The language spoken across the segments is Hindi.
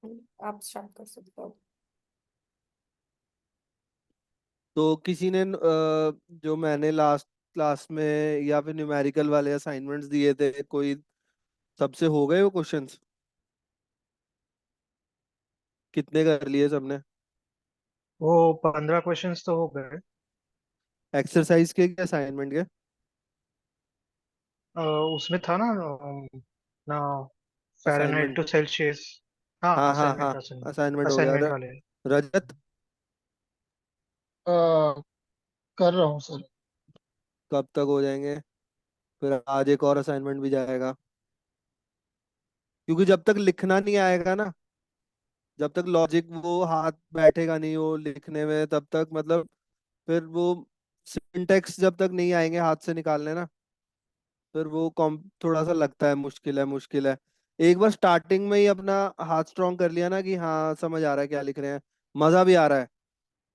आप स्टार्ट कर सकते हो। तो किसी ने जो मैंने लास्ट क्लास में या फिर न्यूमेरिकल वाले असाइनमेंट्स दिए थे, कोई सबसे हो गए वो क्वेश्चंस? कितने कर लिए सबने? वो 15 क्वेश्चंस तो हो गए। एक्सरसाइज के क्या, असाइनमेंट के? उसमें था ना ना फ़ारेनहाइट असाइनमेंट। To Celsius. हाँ, हाँ हाँ हाँ। असाइनमेंट असाइनमेंट असाइनमेंट हो गया। असाइनमेंट वाले हैं। रजत, कर रहा हूँ सर। कब तक हो जाएंगे? फिर आज एक और असाइनमेंट भी जाएगा, क्योंकि जब तक लिखना नहीं आएगा ना, जब तक लॉजिक वो हाथ बैठेगा नहीं वो लिखने में, तब तक मतलब फिर वो सिंटेक्स जब तक नहीं आएंगे हाथ से निकालने ना, फिर वो कॉम थोड़ा सा लगता है, मुश्किल है मुश्किल है। एक बार स्टार्टिंग में ही अपना हाथ स्ट्रांग कर लिया ना कि हाँ समझ आ रहा है क्या लिख रहे हैं, मजा भी आ रहा है,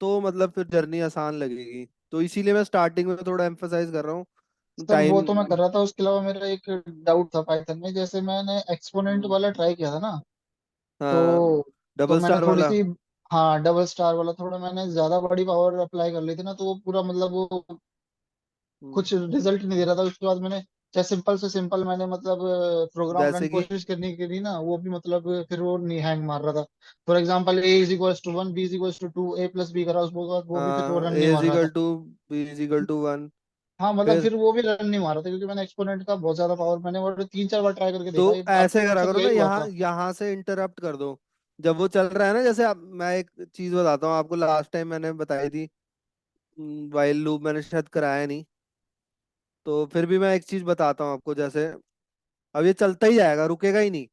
तो मतलब फिर जर्नी आसान लगेगी। तो इसीलिए मैं स्टार्टिंग में थोड़ा एम्फोसाइज कर रहा हूँ सर वो टाइम। तो मैं कर रहा था, उसके अलावा मेरा एक डाउट था पाइथन में। जैसे मैंने एक्सपोनेंट वाला ट्राई किया था ना, हाँ, तो डबल मैंने स्टार थोड़ी वाला। सी, हाँ डबल स्टार वाला, थोड़ा मैंने ज्यादा बड़ी पावर अप्लाई कर ली थी ना, तो वो पूरा मतलब वो हम्म, कुछ रिजल्ट नहीं दे रहा था। उसके बाद मैंने चाहे सिंपल से सिंपल मैंने मतलब प्रोग्राम रन जैसे कि कोशिश करने के लिए ना, वो भी मतलब फिर वो नहीं, हैंग मार रहा था। For example A is equals to one, B is equals to two, A plus B करा उसके बाद वो भी फिर वो रन नहीं ए इज मार रहा इक्वल था। To B is equal to one. हाँ मतलब फिर फिर वो भी रन नहीं मार रहा था, क्योंकि मैंने एक्सपोनेंट का बहुत ज्यादा पावर मैंने वो 3-4 बार ट्राई करके तो देखा। ये ऐसे आपके करा साथ करो ना, यही हुआ यहाँ था? यहाँ से इंटरप्ट कर दो जब वो चल रहा है ना। जैसे मैं एक चीज बताता हूँ आपको, लास्ट टाइम मैंने बताई थी, वाइल लूप मैंने शायद कराया नहीं, तो फिर भी मैं एक चीज बताता हूँ आपको। जैसे अब ये चलता ही जाएगा, रुकेगा ही नहीं,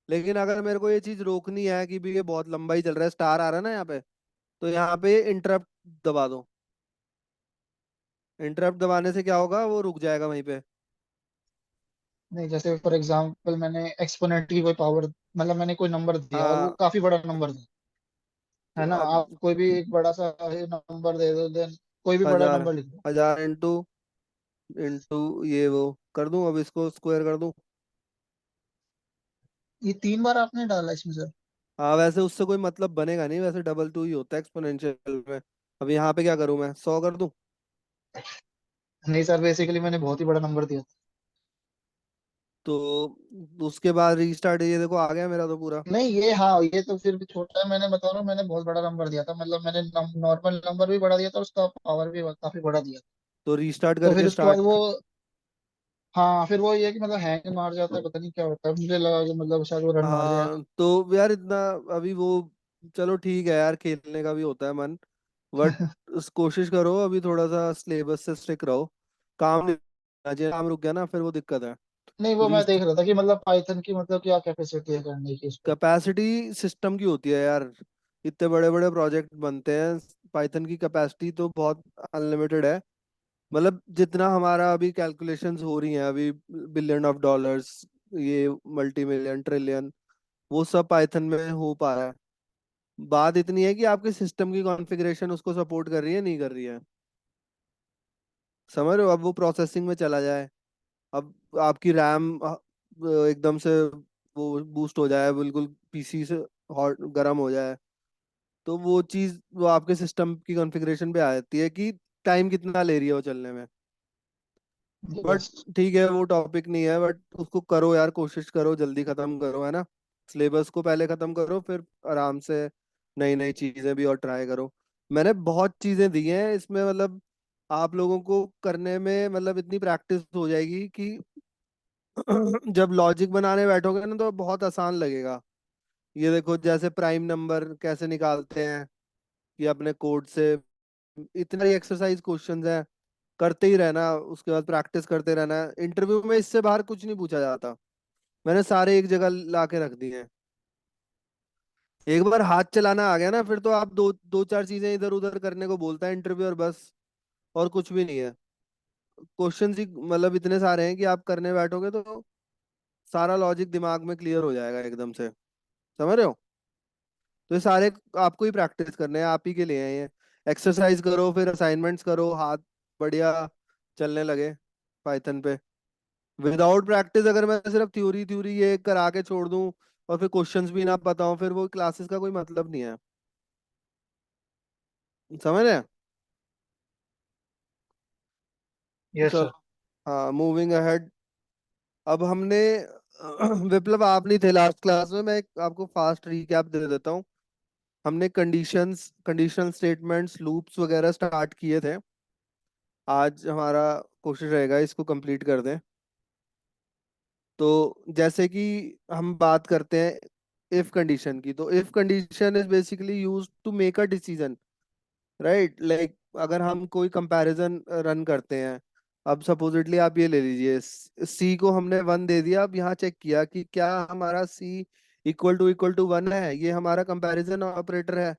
लेकिन अगर मेरे को ये चीज रोकनी है कि भी ये बहुत लंबा ही चल रहा है, स्टार आ रहा है ना यहाँ पे, तो यहाँ पे इंटरप्ट दबा दो। इंटरप्ट दबाने से क्या होगा, वो रुक जाएगा वहीं पे। नहीं, जैसे फॉर एग्जाम्पल मैंने एक्सपोनेंट की कोई पावर, मतलब मैंने कोई नंबर दिया और वो हाँ, काफी बड़ा नंबर था, तो है ना? अब आप कोई भी एक बड़ा सा नंबर दे दो, देन कोई भी बड़ा 1000, नंबर लिख दो। 1000 इंटू इंटू ये वो कर दूं, अब इसको स्क्वायर कर दूं। ये 3 बार आपने डाला इसमें सर? हाँ, वैसे उससे कोई मतलब बनेगा नहीं, वैसे डबल टू ही होता है एक्सपोनेंशियल में। अब यहाँ पे क्या करूं, मैं 100 कर दूं? नहीं सर, बेसिकली मैंने बहुत ही बड़ा नंबर दिया था। तो उसके बाद रीस्टार्ट, ये देखो आ गया मेरा तो पूरा। नहीं ये, हाँ ये तो फिर भी छोटा है। मैंने बता रहा हूँ, मैंने बहुत बड़ा नंबर दिया था, मतलब मैंने नॉर्मल नंबर भी बड़ा दिया था, उसका पावर भी काफी बड़ा दिया था। तो रीस्टार्ट तो फिर करके उसके बाद वो, स्टार्ट। हाँ फिर वो ये है कि मतलब हैंग मार जाता है, पता नहीं क्या होता है, मुझे लगा कि मतलब शायद वो रन मार जाएगा। हाँ तो यार इतना, अभी वो, चलो ठीक है यार, खेलने का भी होता है मन, बट उस कोशिश करो अभी थोड़ा सा सिलेबस से स्टिक रहो। काम नहीं होना चाहिए, काम रुक गया ना फिर वो दिक्कत है। नहीं वो मैं रीस्ट देख रहा था कि मतलब पाइथन की मतलब क्या कैपेसिटी है करने की इसको। कैपेसिटी सिस्टम की होती है यार, इतने बड़े बड़े प्रोजेक्ट बनते हैं, पाइथन की कैपेसिटी तो बहुत अनलिमिटेड है। मतलब जितना हमारा अभी कैलकुलेशंस हो रही हैं अभी, बिलियन ऑफ डॉलर्स, ये मल्टी मिलियन ट्रिलियन, वो सब पाइथन में हो पा रहा है। बात इतनी है कि आपके सिस्टम की कॉन्फ़िगरेशन उसको सपोर्ट कर रही है नहीं कर रही है, समझ रहे हो? अब वो प्रोसेसिंग में चला जाए, अब आपकी रैम एकदम से वो बूस्ट हो जाए, बिल्कुल पीसी से हॉट गर्म हो जाए, तो वो चीज़ वो आपके सिस्टम की कॉन्फ़िगरेशन पे आ जाती है कि टाइम कितना ले रही है वो चलने में। But yes. ठीक है, वो टॉपिक नहीं है, बट उसको करो यार, कोशिश करो जल्दी खत्म करो, है ना? सिलेबस को पहले खत्म करो, फिर आराम से नई नई चीजें भी और ट्राई करो। मैंने बहुत चीजें दी हैं इसमें, मतलब आप लोगों को करने में मतलब इतनी प्रैक्टिस हो जाएगी कि जब लॉजिक बनाने बैठोगे ना तो बहुत आसान लगेगा। ये देखो, जैसे प्राइम नंबर कैसे निकालते हैं कि अपने कोड से, इतने एक्सरसाइज क्वेश्चंस हैं, करते ही रहना, उसके बाद प्रैक्टिस करते रहना। इंटरव्यू में इससे बाहर कुछ नहीं पूछा जाता, मैंने सारे एक जगह ला के रख दिए हैं। एक बार हाथ चलाना आ गया ना, फिर तो आप दो दो चार चीजें इधर उधर करने को बोलता है इंटरव्यू, और बस, और कुछ भी नहीं है। क्वेश्चंस ही मतलब इतने सारे हैं कि आप करने बैठोगे तो सारा लॉजिक दिमाग में क्लियर हो जाएगा एकदम से, समझ रहे हो? तो ये सारे आपको ही प्रैक्टिस करने हैं, आप ही के लिए हैं ये। एक्सरसाइज करो, फिर असाइनमेंट्स करो, हाथ बढ़िया चलने लगे पाइथन पे। विदाउट प्रैक्टिस अगर मैं सिर्फ थ्योरी थ्योरी ये करा के छोड़ दूं और फिर क्वेश्चंस भी ना पता हो, फिर वो क्लासेस का कोई मतलब नहीं है। समझ रहे हैं? यस चलो। सर। हाँ, मूविंग अहेड। अब हमने विप्लव, आप नहीं थे लास्ट क्लास में, मैं आपको फास्ट रिकैप दे देता हूँ। हमने कंडीशनल स्टेटमेंट्स, लूप्स वगैरह स्टार्ट किए थे। आज हमारा कोशिश रहेगा इसको कंप्लीट कर दें। तो जैसे कि हम बात करते हैं इफ कंडीशन की, तो if condition is basically used to make a decision, right? Like अगर हम कोई कंपैरिजन रन करते हैं, अब सपोजिटली आप ये ले लीजिए, सी को हमने 1 दे दिया, अब यहाँ चेक किया कि क्या हमारा सी इक्वल टू 1 है, ये हमारा कंपैरिजन ऑपरेटर है।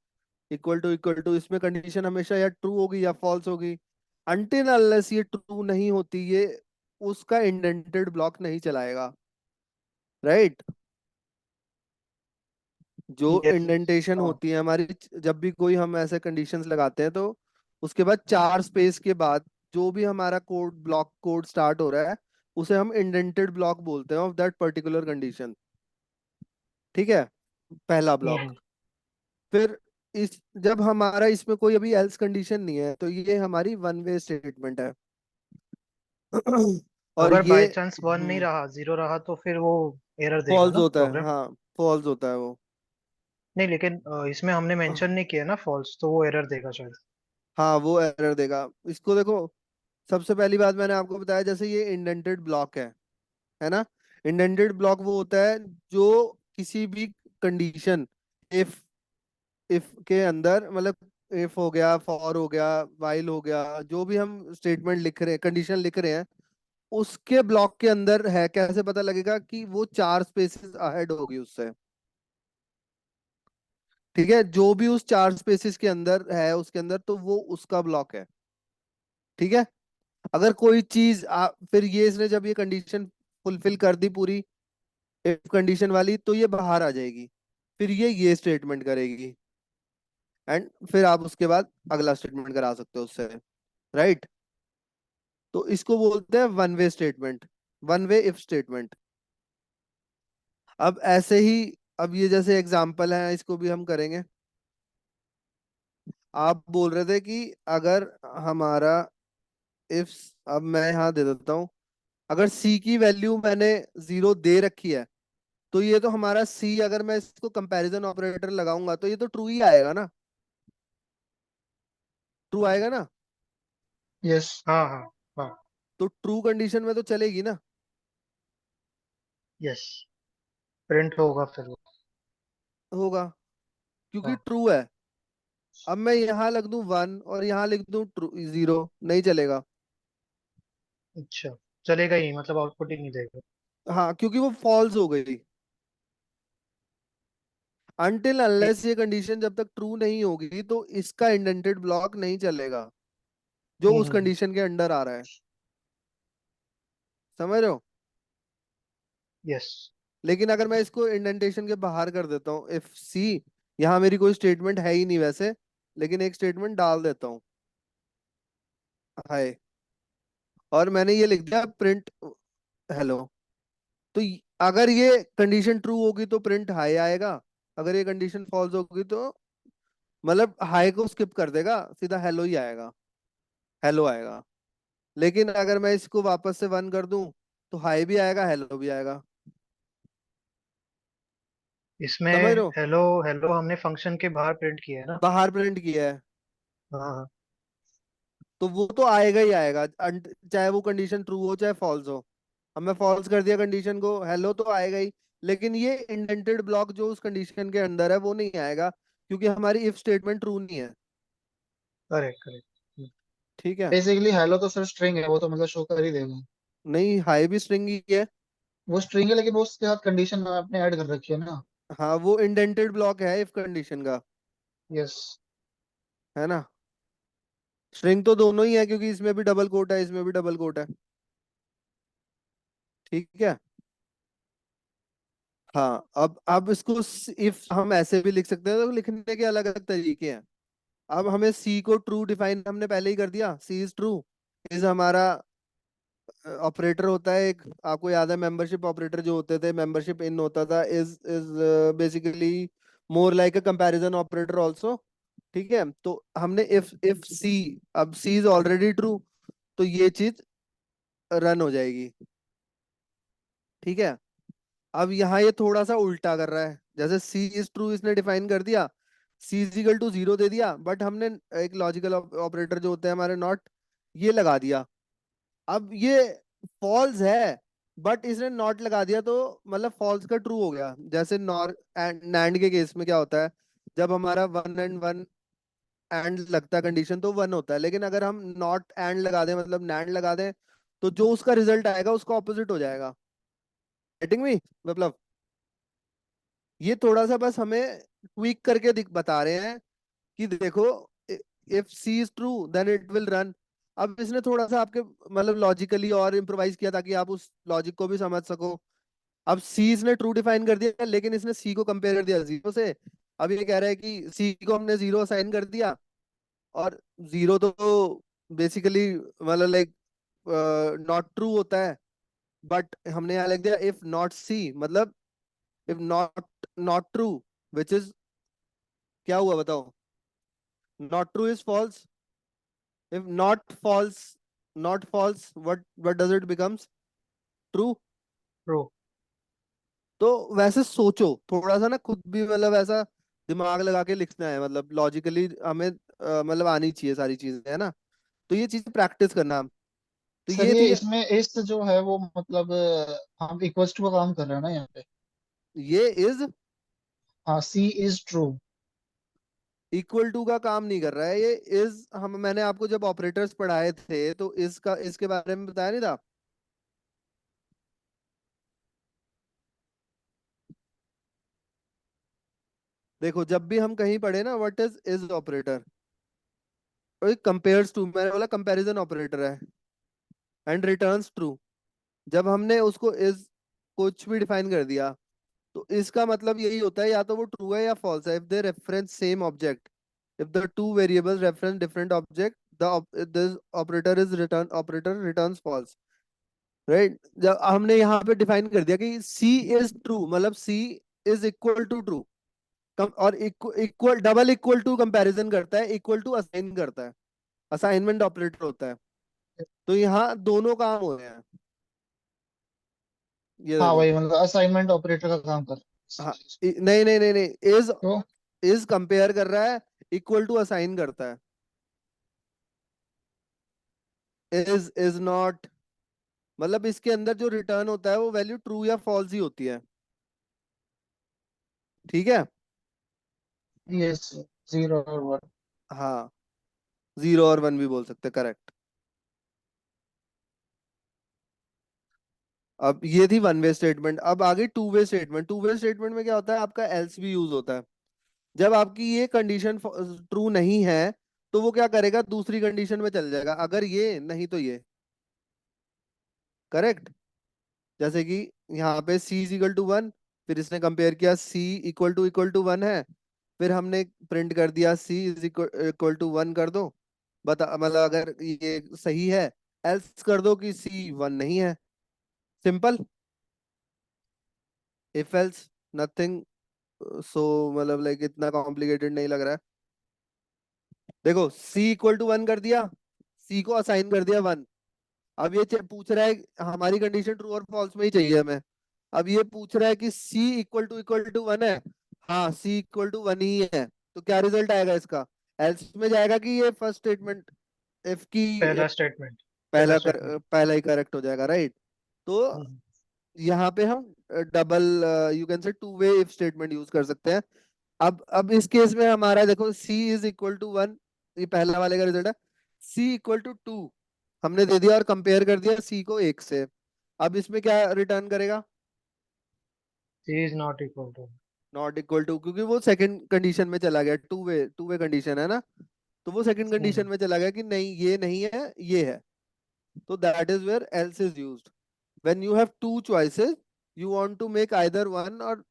इक्वल टू इसमें कंडीशन हमेशा या ट्रू होगी या फॉल्स होगी। अनटिल अनलेस ये ट्रू नहीं होती, ये उसका इंडेंटेड ब्लॉक नहीं चलाएगा, राइट? जो यस। इंडेंटेशन हाँ। होती है हमारी, जब भी कोई हम ऐसे कंडीशंस लगाते हैं, तो उसके बाद 4 स्पेस के बाद जो भी हमारा कोड स्टार्ट हो रहा है, उसे हम इंडेंटेड ब्लॉक बोलते हैं ऑफ दैट पर्टिकुलर कंडीशन। ठीक है, पहला ब्लॉक। हम्म। फिर इस जब हमारा इसमें कोई अभी एल्स कंडीशन नहीं है, तो ये हमारी वन वे स्टेटमेंट है। और अगर ये बाय चांस वन नहीं रहा, जीरो रहा, तो फिर वो एरर देगा फॉल्स ना होता है, प्रोग्राम। हाँ, फॉल्स होता है वो। नहीं, लेकिन इसमें हमने मेंशन नहीं किया ना फॉल्स, तो वो एरर देगा शायद। हाँ, वो एरर देगा। इसको देखो, सबसे पहली बात मैंने आपको बताया, जैसे ये इंडेंटेड ब्लॉक है ना? इंडेंटेड ब्लॉक वो होता है जो किसी भी कंडीशन, इफ इफ के अंदर, मतलब इफ हो गया, फॉर हो गया, वाइल हो गया, जो भी हम स्टेटमेंट लिख रहे हैं, कंडीशन लिख रहे हैं, उसके ब्लॉक के अंदर है। कैसे पता लगेगा कि वो 4 स्पेसेस अहेड होगी उससे? ठीक है, जो भी उस 4 स्पेसेस के अंदर है, उसके अंदर, तो वो उसका ब्लॉक है। ठीक है। अगर कोई चीज फिर ये इसने जब ये कंडीशन फुलफिल कर दी पूरी, इफ कंडीशन वाली, तो ये बाहर आ जाएगी। फिर ये स्टेटमेंट करेगी, एंड फिर आप उसके बाद अगला स्टेटमेंट करा सकते हो उससे, राइट? तो इसको बोलते हैं one way statement, one way if statement. अब ऐसे ही, अब ये जैसे एग्जांपल है, इसको भी हम करेंगे। आप बोल रहे थे कि अगर हमारा इफ, अब मैं यहाँ दे देता हूँ, अगर सी की वैल्यू मैंने 0 दे रखी है, तो ये तो हमारा सी, अगर मैं इसको कंपैरिजन ऑपरेटर लगाऊंगा, तो ये तो ट्रू ही आएगा ना? ट्रू आएगा ना? यस। हाँ हाँ हाँ। तो ट्रू कंडीशन में तो चलेगी ना? यस, प्रिंट होगा फिर वो। होगा, क्योंकि हाँ। ट्रू है। अब मैं यहाँ लिख दूं 1 और यहाँ लिख दूं ट्रू 0, नहीं चलेगा। अच्छा, चलेगा ही, मतलब आउटपुट ही नहीं देगा। हाँ, क्योंकि वो फॉल्स हो गई। अनटिल ए- अनलेस ये कंडीशन जब तक ट्रू नहीं होगी, तो इसका इंडेंटेड ब्लॉक नहीं चलेगा, जो उस हम्म। कंडीशन के अंडर आ रहा है। समझ रहे हो? यस। लेकिन अगर मैं इसको इंडेंटेशन के बाहर कर देता हूँ, इफ सी, यहाँ मेरी कोई स्टेटमेंट है ही नहीं वैसे, लेकिन एक स्टेटमेंट डाल देता हूँ, हाय, और मैंने ये लिख दिया प्रिंट हेलो। तो अगर ये कंडीशन ट्रू होगी तो प्रिंट हाई आएगा, अगर ये कंडीशन फॉल्स होगी तो, मतलब हाई को स्किप कर देगा, सीधा हेलो ही आएगा, हेलो आएगा। लेकिन अगर मैं इसको वापस से 1 कर दूं, तो हाई भी आएगा, हेलो भी आएगा। इसमें समझ रहे हो? हेलो हेलो हमने फंक्शन के बाहर प्रिंट किया है ना। बाहर प्रिंट किया है, हाँ हाँ। तो वो तो आएगा ही आएगा, चाहे वो कंडीशन ट्रू हो चाहे फॉल्स हो। अब मैं फॉल्स कर दिया कंडीशन को, हेलो तो आएगा ही। लेकिन ये इंडेंटेड ब्लॉक जो उस कंडीशन के अंदर है, वो नहीं आएगा, क्योंकि हमारी इफ स्टेटमेंट ट्रू नहीं है। Correct correct. ठीक है। बेसिकली हेलो तो सर स्ट्रिंग है, वो तो मतलब शो कर ही देगा। नहीं, हाई भी स्ट्रिंग ही है। वो स्ट्रिंग है, लेकिन वो उसके साथ कंडीशन आपने ऐड कर रखी है ना। हाँ, वो इंडेंटेड ब्लॉक है इफ कंडीशन का, यस। है ना? स्ट्रिंग तो दोनों ही है, क्योंकि इसमें भी डबल कोट है, इसमें भी डबल कोट है। ठीक है। हाँ, अब इसको इफ हम ऐसे भी लिख सकते हैं, तो लिखने के अलग अलग तरीके हैं। अब हमें सी को ट्रू डिफाइन हमने पहले ही कर दिया, सी इज ट्रू, इज हमारा ऑपरेटर होता है एक, आपको याद है मेंबरशिप ऑपरेटर जो होते थे, मेंबरशिप इन होता था, is basically more like a comparison operator also. ठीक है, तो हमने इफ सी, अब सी इज ऑलरेडी ट्रू, तो ये चीज रन हो जाएगी। ठीक है, अब यहाँ ये थोड़ा सा उल्टा कर रहा है, जैसे सी इज ट्रू इसने डिफाइन कर दिया, सी इज इक्वल टू 0 दे दिया, बट हमने एक लॉजिकल ऑपरेटर जो होते हैं हमारे, नॉट, ये लगा दिया। अब ये फॉल्स है, बट इसने नॉट लगा दिया, तो मतलब फॉल्स का ट्रू हो गया। जैसे नॉर एंड नैंड के केस में क्या होता है, जब हमारा वन एंड वन एंड लगता है कंडीशन तो वन होता है, लेकिन अगर हम नॉट एंड लगा दें, मतलब नैंड लगा दें, तो जो उसका रिजल्ट आएगा उसका ऑपोजिट हो जाएगा। Getting me? मतलब ये थोड़ा सा बस हमें ट्वीक करके बता रहे हैं कि देखो, if C is true then it will run. अब इसने थोड़ा सा आपके मतलब लॉजिकली और इम्प्रोवाइज किया ताकि आप उस लॉजिक को भी समझ सको। अब सी इसने ट्रू डिफाइन कर दिया, लेकिन इसने सी को कंपेयर कर दिया जीरो से। अब ये कह रहा है कि सी को हमने जीरो असाइन कर दिया, और जीरो तो बेसिकली मतलब लाइक नॉट ट्रू होता है, बट हमने यहाँ लिख दिया इफ नॉट सी, मतलब if not not true, which is क्या हुआ बताओ? Not true is false, if not false, what does it becomes? True। True. तो वैसे सोचो थोड़ा सा ना, खुद भी मतलब ऐसा दिमाग लगा के लिखना है, मतलब लॉजिकली हमें मतलब आनी चाहिए सारी चीजें, है ना? तो ये चीज प्रैक्टिस करना। तो सर ये ये थी, इसमें इस जो है वो मतलब हम इक्वल्स टू का काम कर रहे हैं ना यहाँ पे। ये इज हाँ, सी इज ट्रू। इक्वल टू का काम नहीं कर रहा है, ये इज, हम मैंने आपको जब ऑपरेटर्स पढ़ाए थे तो इसका इसके बारे में बताया नहीं था? देखो जब भी हम कहीं पढ़े ना, what is operator, compares to, मैंने बोला कंपैरिजन ऑपरेटर है, एंड रिटर्न्स ट्रू। जब हमने उसको इज कुछ भी डिफाइन कर दिया, तो इसका मतलब यही होता है, या तो वो ट्रू है या फॉल्स है, if they reference same object, if the two variables reference different object, this operator is return, operator returns false. Right, जब हमने यहाँ पे डिफाइन कर दिया कि सी इज ट्रू, मतलब C is equal to true, और equal double equal to comparison करता है, इक्वल टू असाइन करता है, असाइनमेंट ऑपरेटर होता है। तो यहाँ दोनों काम हो रहे हैं, ये हाँ देखो। वही मतलब असाइनमेंट ऑपरेटर का काम कर रहे हाँ, हैं। नहीं नहीं नहीं नहीं, तो इज कंपेयर कर रहा है, इक्वल टू असाइन करता है। इज नॉट, मतलब इसके अंदर जो रिटर्न होता है वो वैल्यू ट्रू या फॉल्स ही होती है। ठीक है। यस, जीरो और वन। हाँ, जीरो और वन भी बोल सकते, करेक्ट। अब ये थी वन वे स्टेटमेंट, अब आगे two way statement. Two way statement में क्या होता है, आपका एल्स भी यूज होता है। जब आपकी ये कंडीशन ट्रू नहीं है, तो वो क्या करेगा, दूसरी कंडीशन में चल जाएगा, अगर ये नहीं तो ये। करेक्ट। जैसे कि यहाँ पे c is equal to one, फिर इसने कंपेयर किया c इक्वल टू वन है, फिर हमने प्रिंट कर दिया c is equal to one कर दो, बता मतलब अगर ये सही है, एल्स कर दो कि c वन नहीं है। Simple, if else, nothing. So मतलब लाइक इतना कॉम्प्लिकेटेड नहीं लग रहा है। देखो c इक्वल टू वन कर दिया, c को असाइन कर दिया वन। अब ये पूछ रहा है, हमारी कंडीशन ट्रू और फॉल्स में ही चाहिए हमें। अब ये पूछ रहा है कि c इक्वल टू वन है, हाँ c इक्वल टू वन ही है, तो क्या रिजल्ट आएगा इसका? एल्स में जाएगा कि ये फर्स्ट स्टेटमेंट, इफ की पहला स्टेटमेंट। पहला स्टेटमेंट। पहला ही करेक्ट हो जाएगा, राइट? तो हम्म। यहाँ पे हम double, you can say two way if statement use कर सकते हैं। अब इस केस में हमारा देखो c is equal to one, ये पहला वाले का रिजल्ट है। c इक्वल टू टू हमने दे दिया और कंपेयर कर दिया c को एक से। अब इसमें क्या रिटर्न करेगा? C is not equal to. Not equal to, क्योंकि वो सेकंड कंडीशन में चला गया, टू वे कंडीशन है ना, तो वो सेकंड कंडीशन में चला गया कि नहीं ये नहीं है, ये है। तो that is where else is used. When you have two choices, you want to make either one or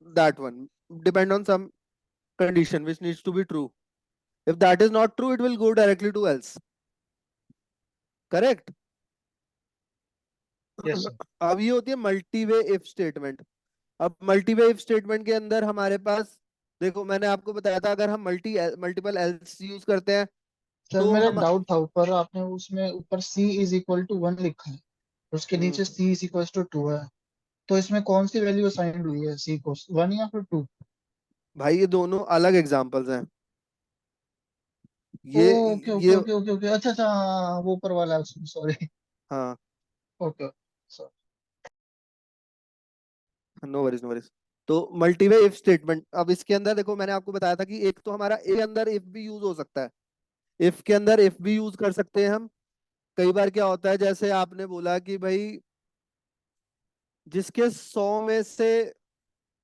that one, depend on some condition which needs to be true. If that is not true, it will go directly to else. Correct? Yes sir. अब ये होती है मल्टी वे इफ स्टेटमेंट। अब मल्टी वे इफ स्टेटमेंट के अंदर हमारे पास, देखो मैंने आपको बताया था, अगर हम मल्टीपल एल्स यूज करते हैं सर तो मेरा हम, डाउट था, ऊपर आपने उसमें ऊपर C इज इक्वल टू 1 लिखा है, उसके हम्म, नीचे C इज इक्वल टू 2 है, तो इसमें कौन सी वैल्यू असाइंड हुई है C को, 1 या फिर 2? भाई ये दोनों अलग एग्जांपल्स हैं। ये ओके ओके ये ओके ओके ओके, अच्छा अच्छा, हाँ, वो ऊपर वाला है उसमें, सॉरी। हाँ, okay sir. No worries no worries. तो मल्टी वे इफ स्टेटमेंट, अब इसके अंदर देखो मैंने आपको बताया था कि एक तो हमारा ए के अंदर इफ भी यूज हो सकता है, इफ के अंदर इफ भी यूज कर सकते हैं हम। कई बार क्या होता है, जैसे आपने बोला कि भाई जिसके 100 में से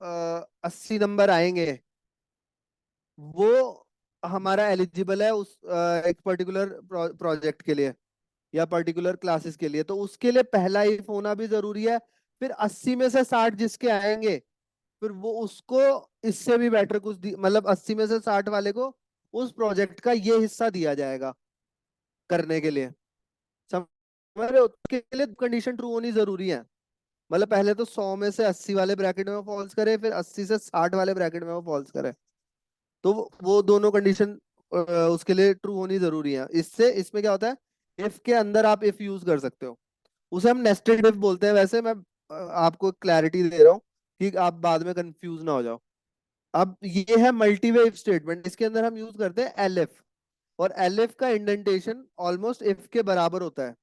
80 नंबर आएंगे वो हमारा एलिजिबल है उस एक पर्टिकुलर प्रोजेक्ट के लिए या पर्टिकुलर क्लासेस के लिए, तो उसके लिए पहला इफ होना भी जरूरी है। फिर 80 में से 60 जिसके आएंगे, फिर वो उसको इससे भी बेटर कुछ मतलब 80 में से 60 वाले को उस प्रोजेक्ट का ये हिस्सा दिया जाएगा करने के लिए। समझ रहे हो? उसके लिए कंडीशन ट्रू होनी जरूरी है। मतलब पहले तो 100 में से 80 वाले ब्रैकेट में फॉल्स करे, फिर 80 से 60 वाले ब्रैकेट में वो फॉल्स करे। तो वो दोनों कंडीशन उसके लिए ट्रू होनी जरूरी है। इससे इसमें क्या होता है, इफ के अंदर आप इफ यूज कर सकते हो, उसे हम नेस्टेड इफ बोलते हैं। वैसे मैं आपको क्लैरिटी दे रहा हूँ कि आप बाद में कंफ्यूज ना हो जाओ। अब ये है मल्टी वे इफ स्टेटमेंट, इसके अंदर हम यूज करते हैं एलिफ। और एलिफ का इंडेंटेशन ऑलमोस्ट इफ के बराबर होता है।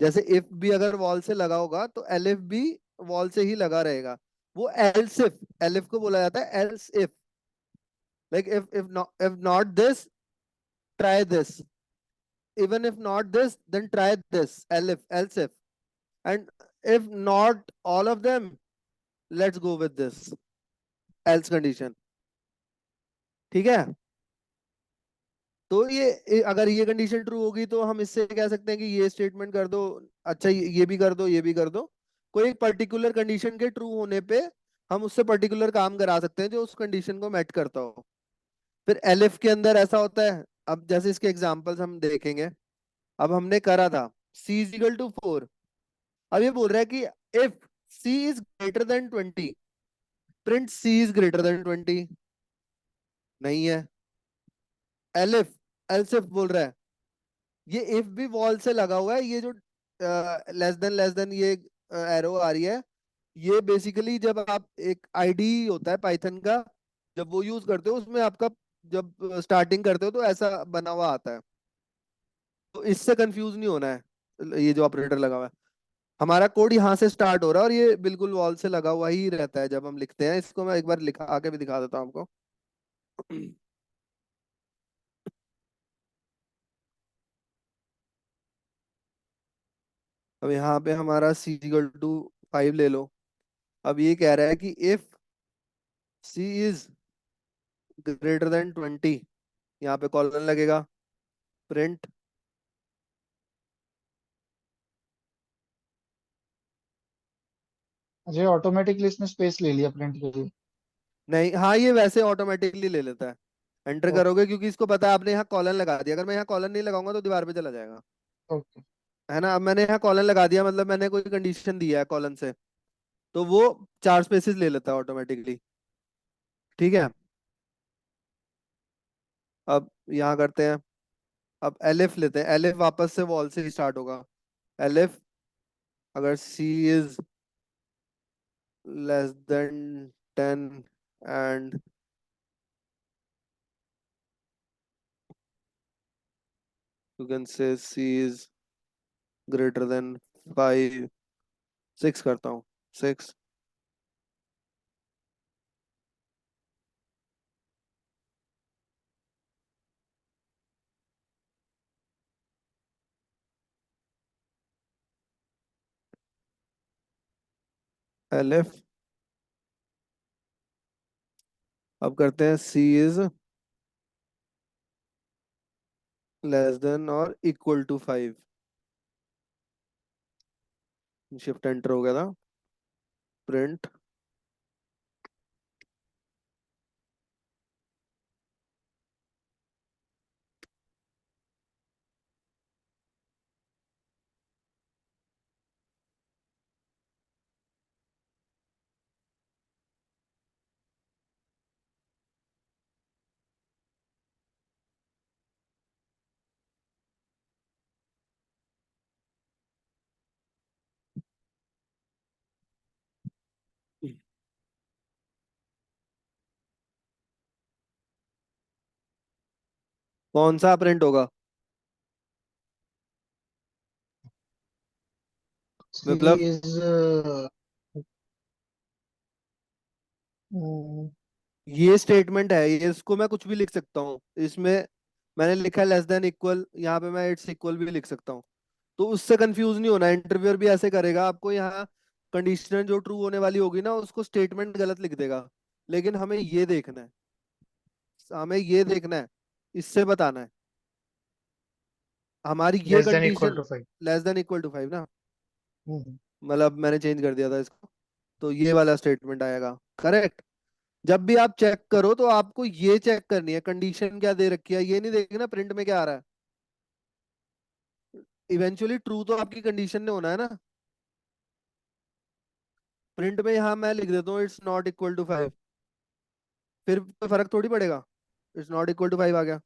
जैसे इफ भी अगर वॉल से लगा होगा तो एलिफ भी वॉल से ही लगा रहेगा। वो एल्स इफ, एलिफ को बोला जाता है else if. Like if not this, try this. Even if not this, then try this. Elif, else if. And if not all of them, let's go with this. Else condition. ठीक है? तो अगर ये कंडीशन ट्रू होगी तो हम इससे कह सकते हैं कि ये स्टेटमेंट कर दो, अच्छा ये भी कर दो, ये भी कर दो। कोई एक पर्टिकुलर कंडीशन के ट्रू होने पे हम उससे पर्टिकुलर काम करा सकते हैं जो उस कंडीशन को मेट करता हो। फिर एलिफ के अंदर ऐसा होता है, अब जैसे इसके एग्जांपल्स हम देखेंगे। अब हमने करा था C इज इक्वल टू 4। अब ये बोल रहा है कि if C is greater than 20, print C is greater than 20। नहीं है। एलिफ, एल्सिफ बोल रहा है, ये इफ भी वॉल से लगा हुआ है, ये जो लेस देन ये एरो आ रही है, ये बेसिकली जब आप एक आईडी होता है पाइथन का, जब वो यूज करते हो उसमें आपका, जब स्टार्टिंग करते हो तो ऐसा बना हुआ आता है। तो इससे कंफ्यूज नहीं होना है, ये जो ऑपरेटर लगा हुआ है, हमारा कोड यहाँ से स्टार्ट हो रहा है और ये बिल्कुल वॉल से लगा हुआ ही रहता है जब हम लिखते हैं इसको। मैं एक बार लिखा आके भी दिखा देता हूँ आपको। अब यहाँ पे हमारा C इक्वल टू 5 ले लो। अब ये कह रहा है कि if C is greater than 20, यहाँ पे कॉलन लगेगा, प्रिंट। मुझे ऑटोमेटिकली इसने स्पेस ले लिया प्रिंट के लिए। नहीं, हाँ ये वैसे ऑटोमेटिकली ले लेता है। एंटर ओके करोगे क्योंकि इसको पता है आपने यहाँ कॉलन लगा दिया। अगर मैं यहाँ कॉलन नहीं लगाऊंगा तो दीवार पे चला जाएगा। ओके। है ना? अब मैंने यहाँ कॉलन लगा दिया, मतलब मैंने कोई कंडीशन दिया है कॉलन से, तो वो 4 स्पेसेस ले लेता है ऑटोमेटिकली। ठीक है? अब यहाँ करते हैं, अब एलिफ लेते हैं। एलिफ वापस से वॉल से ही स्टार्ट होगा। एलिफ, अगर C is less than 10 and you can say C is greater than 5, 6 करता हूँ, 6। एलिफ, अब करते हैं C इज लेस देन और इक्वल टू 5। शिफ्ट एंटर हो गया था, प्रिंट। कौन सा प्रिंट होगा? सी मतलब इज ये स्टेटमेंट है, ये इसको मैं कुछ भी लिख सकता हूँ इसमें। मैंने लिखा लेस देन इक्वल, यहाँ पे मैं इट्स इक्वल भी लिख सकता हूँ। तो उससे कंफ्यूज नहीं होना, इंटरव्यूअर भी ऐसे करेगा आपको, यहाँ कंडीशनल जो ट्रू होने वाली होगी ना उसको स्टेटमेंट गलत लिख देगा। लेकिन हमें ये देखना है, इससे बताना है हमारी ये less than equal condition to 5। Less than equal to 5 ना। हम्म। मतलब मैंने चेंज कर दिया था इसको, तो ये वाला स्टेटमेंट आएगा करेक्ट। जब भी आप चेक करो तो आपको ये चेक करनी है कंडीशन क्या दे रखी है, ये नहीं देखना प्रिंट में क्या आ रहा है। इवेंचुअली ट्रू तो आपकी कंडीशन ने होना है ना। प्रिंट में यहाँ मैं लिख देता हूँ इट्स नॉट इक्वल टू 5, फिर कोई फर्क थोड़ी पड़ेगा, इट्स नॉट इक्वल टू 5 आ गया।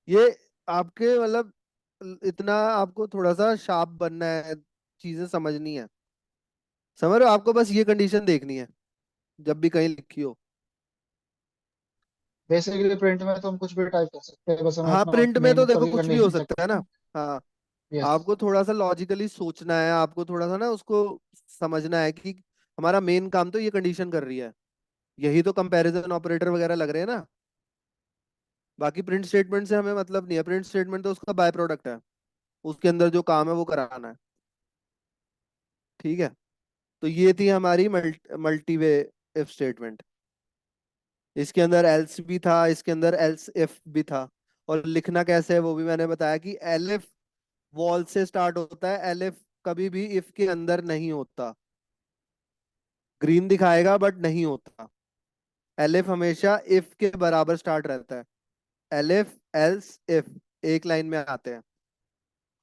ये आपके मतलब इतना आपको थोड़ा सा शार्प बनना है, चीजें समझनी है। समझ रहे हो, आपको बस ये कंडीशन देखनी है जब भी कहीं लिखी हो। बेसिकली प्रिंट में तो हम कुछ भी टाइप कर सकते हैं, बस हमें हाँ, अपना प्रिंट में मेन तो ऊपर देखो की कुछ भी हो कंडीशन चेक सकता है करना ना। है। हाँ, यस। आपको थोड़ा सा लॉजिकली सोचना है, आपको थोड़ा सा ना उसको समझना है कि हमारा मेन काम तो ये कंडीशन कर रही है। यही तो कंपैरिजन ऑपरेटर वगैरह लग रहे हैं ना। बाकी प्रिंट स्टेटमेंट से हमें मतलब नहीं है, प्रिंट स्टेटमेंट तो उसका बाय प्रोडक्ट है, उसके अंदर जो काम है वो कराना है। ठीक है, तो ये थी हमारी मल्टी वे इफ स्टेटमेंट। इसके अंदर एल्स भी था, इसके अंदर एल्स इफ भी था। और लिखना कैसे है वो भी मैंने बताया कि एलिफ वॉल से स्टार्ट होता है, एलिफ कभी भी इफ के अंदर नहीं होता। ग्रीन दिखाएगा बट नहीं होता। एलिफ हमेशा इफ के बराबर स्टार्ट रहता है। एलिफ एल्स इफ एक लाइन में आते हैं,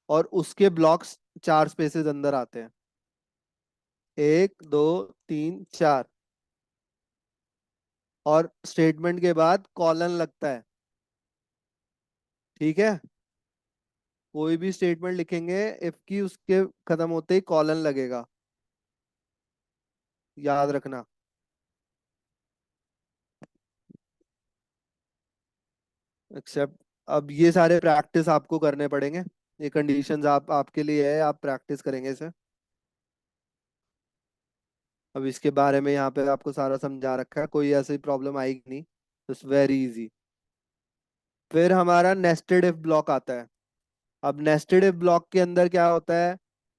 और उसके ब्लॉक्स 4 स्पेसेस अंदर आते हैं, 1 2 3 4। और स्टेटमेंट के बाद कॉलन लगता है। ठीक है, कोई भी स्टेटमेंट लिखेंगे इफ की, उसके खत्म होते ही कॉलन लगेगा, याद रखना। एक्सेप्ट, अब ये सारे प्रैक्टिस आपको करने पड़ेंगे। ये कंडीशंस आप आपके लिए है, आप प्रैक्टिस करेंगे इसे। अब इसके बारे में यहाँ पे आपको सारा समझा रखा है, कोई ऐसी प्रॉब्लम आएगी नहीं, इट्स वेरी इजी। फिर हमारा नेस्टेड इफ ब्लॉक आता है। अब नेस्टेड इफ ब्लॉक के अंदर क्या होता है?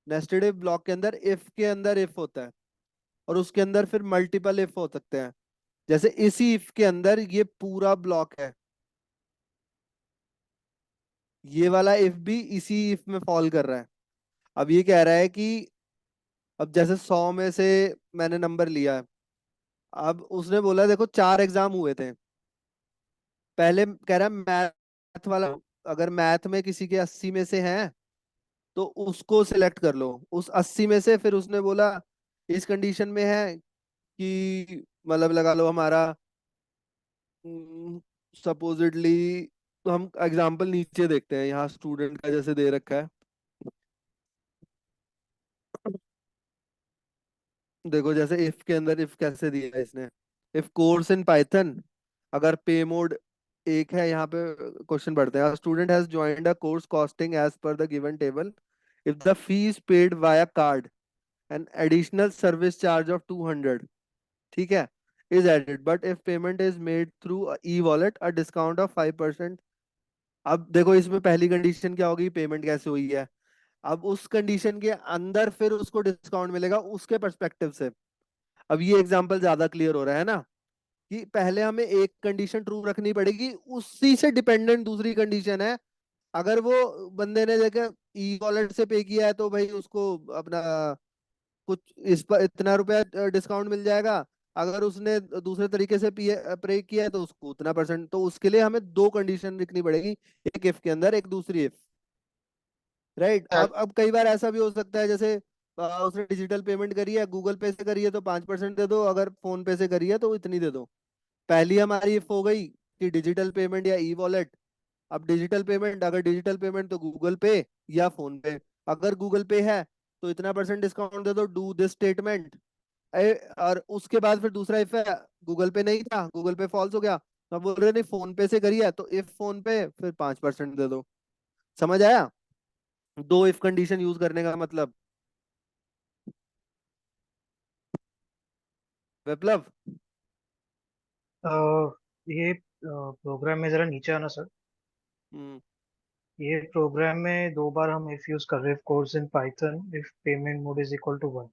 नेस्टेड इफ ब्लॉक के अंदर इफ होता है, और उसके अंदर फिर मल्टीपल इफ हो सकते हैं। जैसे इसी इफ के अंदर ये पूरा ब्लॉक है, ये वाला इफ भी इसी इफ में फॉल कर रहा है। अब ये कह रहा है कि अब जैसे 100 में से मैंने नंबर लिया है। अब उसने बोला देखो 4 एग्जाम हुए थे। पहले कह रहा है मैथ वाला, अगर मैथ में किसी के 80 में से हैं तो उसको सिलेक्ट कर लो उस 80 में से। फिर उसने बोला इस कंडीशन में है कि मतलब लगा लो हमारा सपोजिटली, तो हम एग्जांपल नीचे देखते हैं, यहाँ स्टूडेंट का जैसे दे रखा है। देखो जैसे इफ के अंदर इफ कैसे दिया है इसने, इफ कोर्स इन पाइथन, अगर पे मोड एक है, यहाँ पे क्वेश्चन पढ़ते हैं, student has joined a course costing as per the given table, if the fee is paid via card an additional service charge of 200, ठीक है, is added, but if payment is made through e wallet a discount of 5%। अब देखो इसमें पहली कंडीशन क्या होगी, पेमेंट कैसे हुई है। अब उस कंडीशन के अंदर फिर उसको डिस्काउंट मिलेगा उसके पर्सपेक्टिव से। अब ये एग्जांपल ज्यादा क्लियर हो रहा है ना, कि पहले हमें एक कंडीशन ट्रू रखनी पड़ेगी, उसी से डिपेंडेंट दूसरी कंडीशन है। अगर वो बंदे ने देखा ई वॉलेट से पे किया है तो भाई उसको अपना कुछ इस पर इतना रुपया डिस्काउंट मिल जाएगा। अगर उसने दूसरे तरीके से पे किया है तो उसको उतना परसेंट। तो उसके लिए हमें 2 कंडीशन लिखनी पड़ेगी, एक इफ के अंदर, एक दूसरी इफ। राइट, अब कई बार ऐसा भी हो सकता है, जैसे उसने डिजिटल पेमेंट करी है, गूगल पे से करी है तो 5% दे दो, अगर फोन पे से करी है तो इतनी दे दो। पहली हमारी इफ हो गई कि डिजिटल पेमेंट या ई वॉलेट। अब डिजिटल पेमेंट, अगर डिजिटल पेमेंट तो गूगल पे या फोन पे। अगर गूगल पे है तो इतना परसेंट डिस्काउंट दे दो, डू दिस स्टेटमेंट। और उसके बाद फिर दूसरा इफ है, गूगल पे नहीं था, गूगल पे फॉल्स हो गया, अब बोल रहे नहीं फोन पे से करिए तो इफ फोन पे फिर 5% दे दो। समझ आया? दो इफ कंडीशन यूज करने का मतलब। विप्लव। अ, ये प्रोग्राम में जरा नीचे आना सर। हम्म। ये प्रोग्राम में दो बार हम इफ यूज कर रहे हैं, course in Python if payment mode is equal to 1।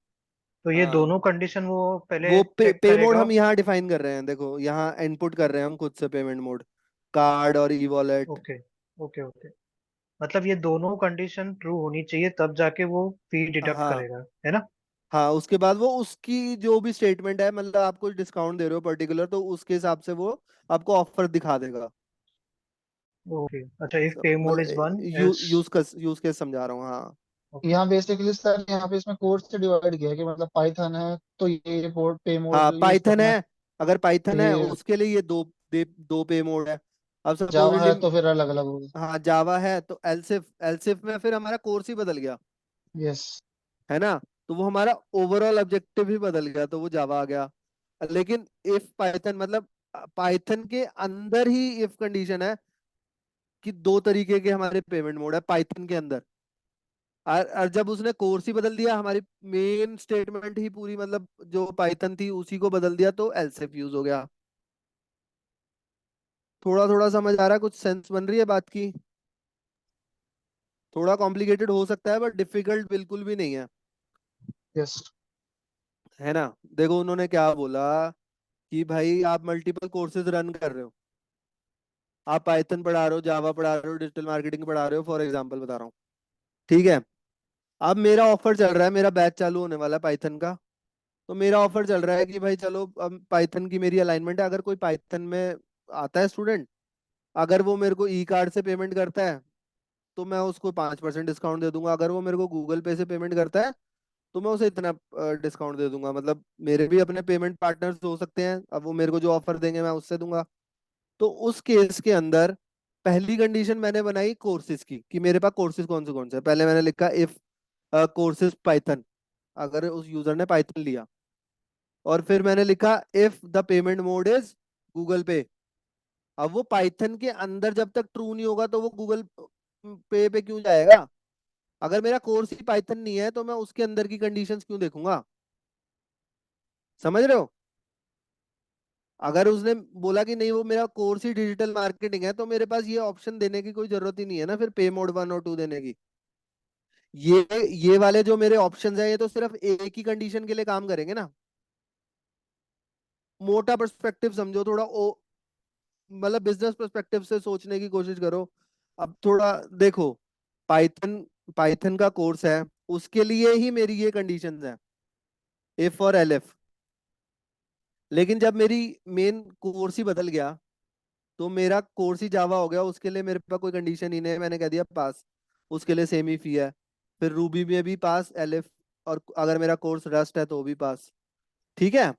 तो ये हाँ, दोनों कंडीशन वो पहले वो चेक पे मोड करेगा। हम यहाँ डिफाइन कर रहे हैं, देखो यहाँ इनपुट कर रहे हैं हम खुद से पेमेंट मोड, कार्ड और e wallet. Okay okay okay. मतलब ये दोनों कंडीशन ट्रू होनी चाहिए तब जाके वो फी डिडक्ट हाँ करेगा, है ना? हाँ, उसके बाद वो उसकी जो भी स्टेटमेंट है, मतलब आप कुछ डिस्काउंट दे रहे हो पर्टिकुलर, तो उसके हिसाब से वो आपको ऑफर दिखा देगा। ओके, अच्छा, इफ पे मोड इज वन मतलब एल्स। यूज केस समझा रहा हूँ, हाँ। ओके यहाँ बेसिकली सर यहाँ पे इसमें कोर्स से डिवाइड किया है कि मतलब पाइथन है तो ये पोर्ट पे मोड हाँ यूज पाइथन करना है। है, अगर पाइथन है फिर उसके लिए ये दो पे मोड है। अब जावा सपोजली, है तो फिर अलग अलग होगा। हाँ जावा है तो एलसिफ, एलसिफ में फिर हमारा कोर्स ही बदल गया, यस। है ना? तो वो हमारा ओवरऑल ऑब्जेक्टिव ही बदल गया, तो वो जावा आ गया। लेकिन इफ पाइथन मतलब पाइथन के अंदर ही इफ कंडीशन है कि दो तरीके के हमारे पेमेंट मोड है पाइथन के अंदर। और जब उसने कोर्स ही बदल दिया, हमारी मेन स्टेटमेंट ही पूरी मतलब जो पाइथन थी उसी को बदल दिया, तो एलसिफ यूज हो गया। थोड़ा थोड़ा समझ आ रहा है? कुछ सेंस बन रही है बात की? थोड़ा कॉम्प्लिकेटेड हो सकता है बट डिफिकल्ट बिल्कुल भी नहीं है, यस। है ना? देखो उन्होंने क्या बोला कि भाई आप मल्टीपल कोर्सेज रन कर रहे हो, आप पाइथन पढ़ा रहे हो, जावा पढ़ा रहे हो, डिजिटल मार्केटिंग पढ़ा रहे हो, फॉर एग्जांपल बता रहा हूँ, ठीक है? अब मेरा ऑफर चल रहा है, मेरा बैच चालू होने वाला है पाइथन का। तो मेरा ऑफर चल रहा है कि भाई चलो, अब पाइथन की मेरी अलाइनमेंट है, अगर कोई पाइथन में आता है स्टूडेंट, अगर वो मेरे को ई कार्ड से पेमेंट करता है तो मैं उसको 5% डिस्काउंट दे दूंगा, अगर वो मेरे को गूगल पे से पेमेंट करता है तो मैं उसे इतना डिस्काउंट दे दूंगा। मतलब मेरे भी अपने पेमेंट पार्टनर्स हो सकते हैं, अब वो मेरे को जो ऑफर देंगे मैं उससे दूंगा। तो उस केस के अंदर पहली कंडीशन मैंने बनाई कोर्सेज की, कि मेरे पास कोर्सेज कौन से हैं। पहले मैंने लिखा इफ कोर्सेज पाइथन, अगर उस यूजर ने पाइथन लिया। और फिर मैंने लिखा if the payment mode is Google पे। अब वो पाइथन के अंदर जब तक ट्रू नहीं होगा तो वो गूगल पे क्यों जाएगा? अगर मेरा कोर्स ही पाइथन नहीं है तो मैं उसके अंदर की कंडीशंस क्यों देखूंगा? समझ रहे हो? अगर उसने बोला कि नहीं वो मेरा कोर्स ही डिजिटल मार्केटिंग है, तो मेरे पास ये ऑप्शन देने की कोई जरूरत ही नहीं है ना फिर पे मोड 1 और 2 देने की। ये वाले जो मेरे ऑप्शंस है ये तो सिर्फ एक ही कंडीशन के लिए काम करेंगे ना। मोटा पर्सपेक्टिव समझो थोड़ा, ओ मतलब बिजनेस पर्सपेक्टिव से सोचने की कोशिश करो। अब थोड़ा देखो, पाइथन पाइथन का कोर्स है, उसके लिए ही मेरी ये कंडीशंस है, इफ और एलएफ। लेकिन जब मेरी मेन कोर्स ही बदल गया, तो मेरा कोर्स ही जावा हो गया, उसके लिए मेरे पास कोई कंडीशन ही नहीं है, मैंने कह दिया पास, उसके लिए सेम ही फी है। फिर रूबी में भी पास, एलएफ, और अगर मेरा कोर्स रस्ट है तो भी पास। ठीक है?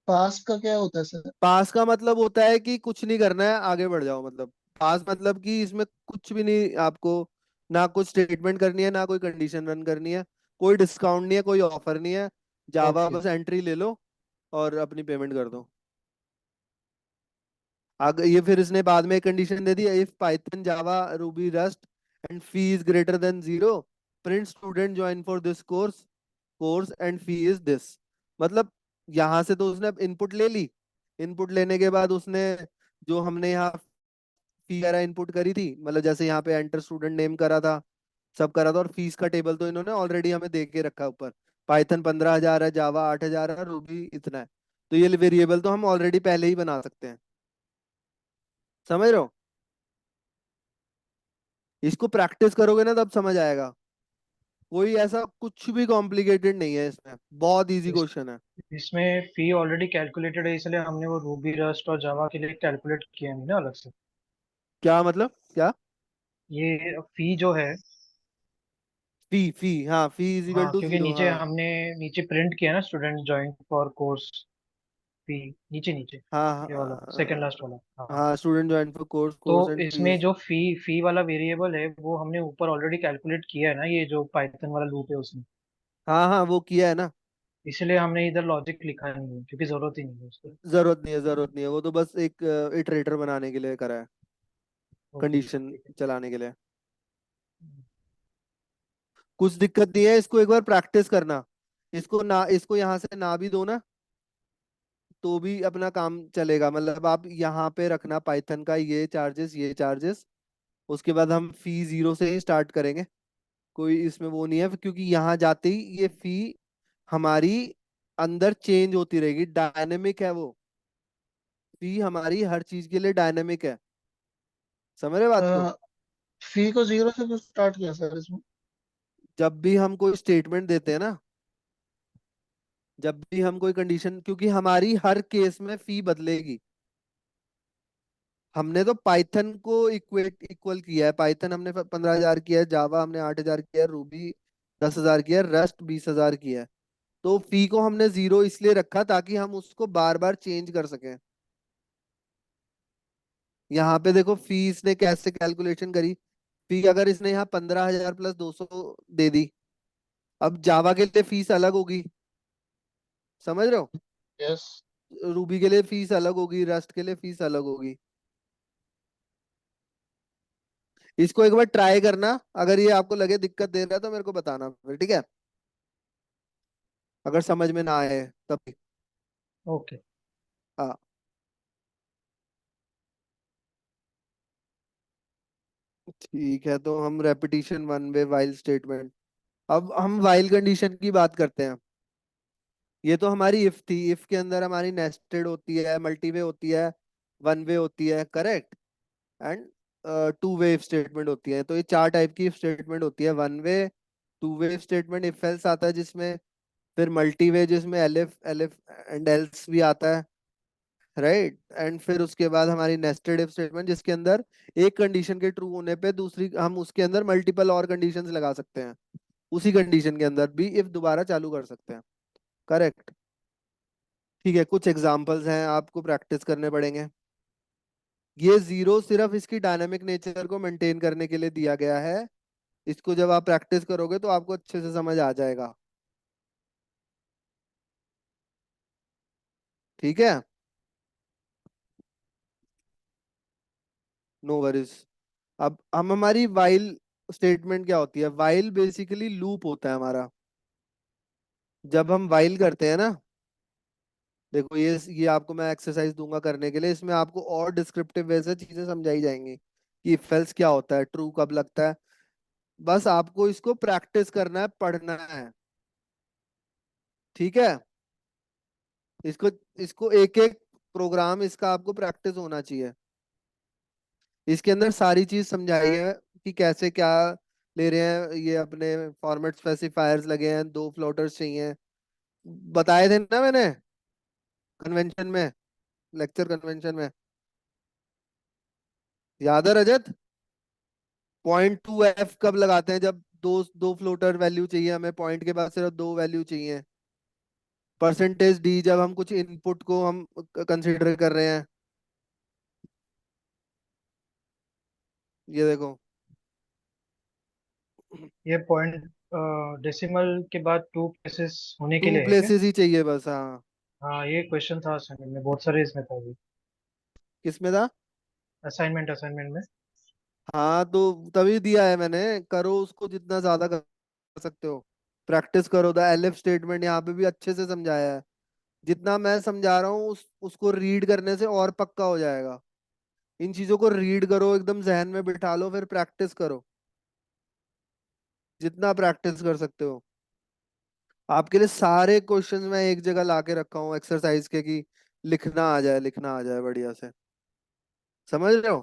पास का क्या होता है सर? पास का मतलब होता है कि कुछ नहीं करना है, आगे बढ़ जाओ। मतलब पास मतलब कि इसमें कुछ भी नहीं आपको, ना कुछ स्टेटमेंट करनी है, ना कोई कंडीशन रन करनी है, कोई डिस्काउंट नहीं है, कोई ऑफर नहीं है, जावा ओके। बस एंट्री ले लो और अपनी पेमेंट कर दो। अगर ये फिर इसने बाद में एक condition they the, if Python Java Ruby rust and fee is greater than 0, print student join for this course, course and fee is this. मतलब यहाँ से तो उसने इनपुट ले ली, इनपुट लेने के बाद उसने जो हमने यहाँ फी वगैरह इनपुट करी थी, मतलब जैसे यहाँ पे एंटर स्टूडेंट नेम करा था, सब करा था, और फीस का टेबल तो इन्होंने ऑलरेडी हमें दे के रखा है ऊपर। पाइथन 15,000 है, जावा 8,000 है, रूबी इतना है। तो ये वेरिएबल तो हम ऑलरेडी पहले ही बना सकते हैं। समझ रहे हो? इसको प्रैक्टिस करोगे ना तब समझ आएगा। कोई ऐसा कुछ भी कॉम्प्लिकेटेड नहीं है इसमें, बहुत इजी इस, क्वेश्चन है। इसमें फी ऑलरेडी कैलकुलेटेड है, इसलिए हमने वो रूबी रस्ट और जावा के लिए कैलकुलेट किया नहीं ना अलग से। क्या मतलब क्या? ये फी जो है, फी हाँ, फी इज इक्वल हाँ, टू क्योंकि 0, नीचे हाँ। हमने नीचे प्रिंट किया ना, student join for course fee, नीचे नीचे हाँ ये वाला सेकंड लास्ट वाला, हाँ। हाँ, स्टूडेंट ज्वाइन फॉर कोर्स, तो कोर्स एंड इसमें फीस। जो फी वाला वेरिएबल है वो हमने ऊपर ऑलरेडी कैलकुलेट किया है ना, ये जो पाइथन वाला लूप है उसमें। हाँ हाँ, वो किया है ना। इसलिए हमने इधर लॉजिक लिखा नहीं है क्योंकि जरूरत ही नहीं है उसको। जरूरत नहीं है, जरूरत नहीं है, वो तो बस एक इटरेटर बनाने के लिए करा है, ओके कंडीशन ठीक है। चलाने के लिए। कुछ दिक्कत नहीं है, इसको एक बार प्रैक्टिस करना। इसको यहाँ से ना भी दो ना, तो भी अपना काम चलेगा। मतलब आप यहाँ पे रखना पाइथन का ये चार्जेस, ये चार्जेस। उसके बाद हम फी जीरो से ही स्टार्ट करेंगे। कोई इसमें वो नहीं है, क्योंकि यहाँ जाते ही ये फी हमारी अंदर चेंज होती रहेगी, डायनेमिक है वो। फी हमारी हर चीज के लिए डायनेमिक है। समझ रहे बात को? फी को जीरो से क्यों स्टार्ट किया सर इसमें? जब भी हम कोई स्टेटमेंट देते हैं ना, जब भी हम कोई कंडीशन, क्योंकि हमारी हर केस में फी बदलेगी। हमने तो पाइथन को इक्वल किया है। पाइथन हमने 15,000 किया है, जावा हमने 8,000 किया है, रूबी 10,000 किया है, रस्ट 20,000 किया है। तो फी को हमने जीरो इसलिए रखा ताकि हम उसको बार बार चेंज कर सकें। यहाँ पे देखो फी इसने कैसे कैलकुलेशन करी। फी अगर इसने यहाँ 15,000 प्लस 200 दे दी, अब जावा के लिए फीस अलग होगी। समझ रहे हो? यस। रूबी के लिए फीस अलग होगी, रस्ट के लिए फीस अलग होगी। इसको एक बार ट्राई करना। अगर ये आपको लगे दिक्कत दे रहा है तो मेरे को बताना फिर, ठीक है? अगर समझ में ना आए तब। ओके। हाँ, ठीक है। तो हम repetition one way while statement, अब हम वाइल कंडीशन की बात करते हैं। ये तो हमारी इफ थी। इफ के अंदर हमारी नेस्टेड होती है, मल्टी वे होती है, वन वे होती है, correct, and two way if statement होती है। तो ये चार टाइप की इफ स्टेटमेंट होती है: one way, two way if statement, if else आता है जिसमें, फिर मल्टी वे जिसमें एलिफ एलिफ एंड एल्स भी आता है, राइट। एंड फिर उसके बाद हमारी नेस्टेड इफ स्टेटमेंट जिसके अंदर एक कंडीशन के ट्रू होने पे दूसरी, हम उसके अंदर मल्टीपल और कंडीशंस लगा सकते हैं। उसी कंडीशन के अंदर भी इफ दोबारा चालू कर सकते हैं, करेक्ट। ठीक है, कुछ एग्जांपल्स हैं, आपको प्रैक्टिस करने पड़ेंगे। ये जीरो सिर्फ इसकी डायनामिक नेचर को मेंटेन करने के लिए दिया गया है। इसको जब आप प्रैक्टिस करोगे तो आपको अच्छे से समझ आ जाएगा। ठीक है, नो वरीज। अब हम हमारी वाइल स्टेटमेंट क्या होती है? वाइल बेसिकली लूप होता है हमारा। जब हम वाइल करते हैं ना, देखो ये आपको मैं एक्सरसाइज दूंगा करने के लिए, इसमें आपको और डिस्क्रिप्टिव वे से चीजें समझाई जाएंगी कि इफ एल्स क्या होता है, ट्रू कब लगता है। बस आपको इसको प्रैक्टिस करना है, पढ़ना है। ठीक है, इसको इसको एक एक प्रोग्राम इसका आपको प्रैक्टिस होना चाहिए। इसके अंदर सारी चीज समझाई है कि कैसे क्या ले रहे हैं। ये अपने फॉर्मेट स्पेसिफायर्स लगे हैं, दो फ्लोटर्स चाहिए, बताए थे ना मैंने कन्वेंशन में, लेक्चर कन्वेंशन में। याद है रजत? पॉइंट टू एफ कब लगाते हैं? जब दो दो फ्लोटर वैल्यू चाहिए हमें, पॉइंट के बाद सिर्फ दो वैल्यू चाहिए। परसेंटेज डी जब हम कुछ इनपुट को हम कंसीडर कर रहे हैं। ये देखो, ये पॉइंट डेसिमल के बाद टू प्लेसेस होने के टू लिए है क्या? प्लेसेस ही चाहिए बस, हाँ। हाँ ये क्वेश्चन था असाइनमेंट में, बहुत सारे इसमें था अभी। किसमें था? असाइनमेंट में। हाँ, तो तभी दिया है मैंने। करो उसको जितना ज्यादा कर सकते हो, प्रैक्टिस करो। द एलिफ स्टेटमेंट यहाँ पे भी अच्छे से समझाया है। जितना मैं समझा रहा हूँ उसको रीड करने से और पक्का हो जाएगा। इन चीजों को रीड करो, एकदम जहन में बिठा लो, फिर प्रैक्टिस करो जितना प्रैक्टिस कर सकते हो। आपके लिए सारे क्वेश्चंस मैं एक जगह ला के रखा हूँ एक्सरसाइज के, कि लिखना आ जाए, लिखना आ जाए बढ़िया से। समझ रहे हो?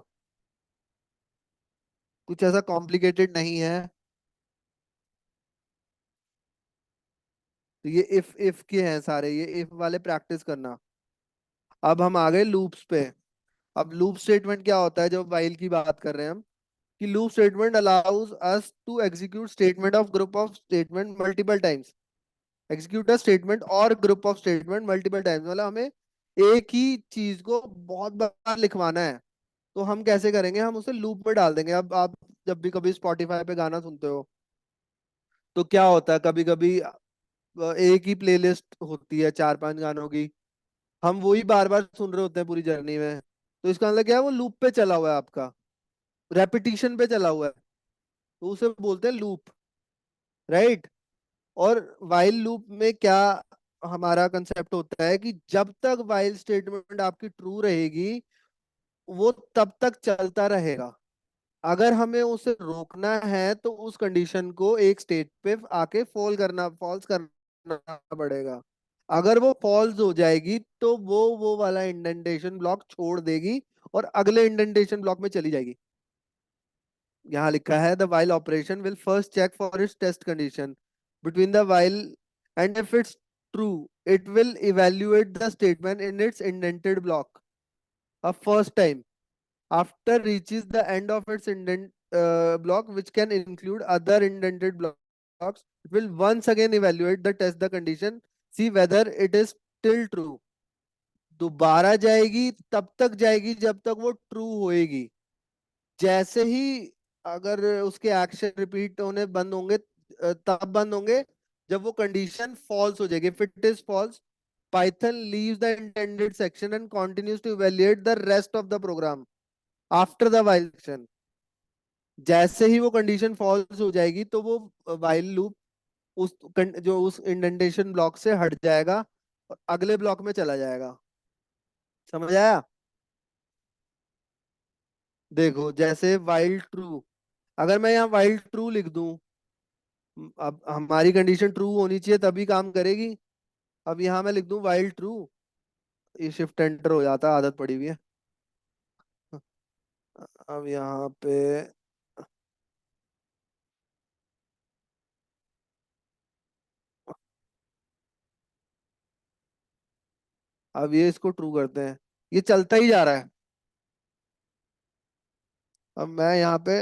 कुछ ऐसा कॉम्प्लिकेटेड नहीं है। तो ये इफ के हैं सारे, ये इफ वाले प्रैक्टिस करना। अब हम आ गए लूप्स पे। अब लूप स्टेटमेंट क्या होता है जब वाइल की बात कर रहे हैं हम? कि loop statement allows us to execute statement of group of statement multiple times. Execute a statement और group of statement multiple times, मतलब हमें एक ही चीज को बहुत बार लिखवाना है। तो हम कैसे करेंगे? हम उसे लूप में डाल देंगे। अब आप जब भी कभी स्पॉटिफाई पे गाना सुनते हो तो क्या होता है, कभी कभी एक ही प्लेलिस्ट होती है 4-5 गानों की, हम वही बार बार सुन रहे होते हैं पूरी जर्नी में, तो इसका मतलब क्या है, वो लूप पे चला हुआ है आपका, रेपिटिशन पे चला हुआ है, तो उसे बोलते हैं लूप, राइट। और वाइल लूप में क्या हमारा कंसेप्ट होता है कि जब तक वाइल स्टेटमेंट आपकी ट्रू रहेगी वो तब तक चलता रहेगा। अगर हमें उसे रोकना है तो उस कंडीशन को एक स्टेट पे आके फॉल्स करना पड़ेगा। अगर वो फॉल्स हो जाएगी तो वो वाला इंडेंटेशन ब्लॉक छोड़ देगी और अगले इंडेंटेशन ब्लॉक में चली जाएगी। यहाँ लिखा है the while operation will first check for its test condition between the while and if it's true it will evaluate the statement in its indented block a first time after reaches the end of its indent block which can include other indented blocks. It will once again evaluate the test the condition, see whether it is still true। दोबारा जाएगी तब तक जाएगी जब तक वो ट्रू होएगी। जैसे ही अगर उसके एक्शन रिपीट होने बंद होंगे तब बंद होंगे जब वो कंडीशन फॉल्स हो जाएगी। If it is false Python leaves the intended section and continues to evaluate the rest of the program after the while section. जैसे ही वो कंडीशन फॉल्स हो जाएगी तो वो व्हाइल लूप जो उस इंडेंटेशन ब्लॉक से हट जाएगा और अगले ब्लॉक में चला जाएगा। समझ आया? देखो जैसे वाइल ट्रू, अगर मैं यहाँ वाइल ट्रू लिख दूं, अब हमारी कंडीशन ट्रू होनी चाहिए तभी काम करेगी। अब यहाँ मैं लिख दूं वाइल ट्रू, ये शिफ्ट एंटर हो जाता है, आदत पड़ी हुई है। अब यहाँ पे अब ये इसको ट्रू करते हैं, ये चलता ही जा रहा है। अब मैं यहाँ पे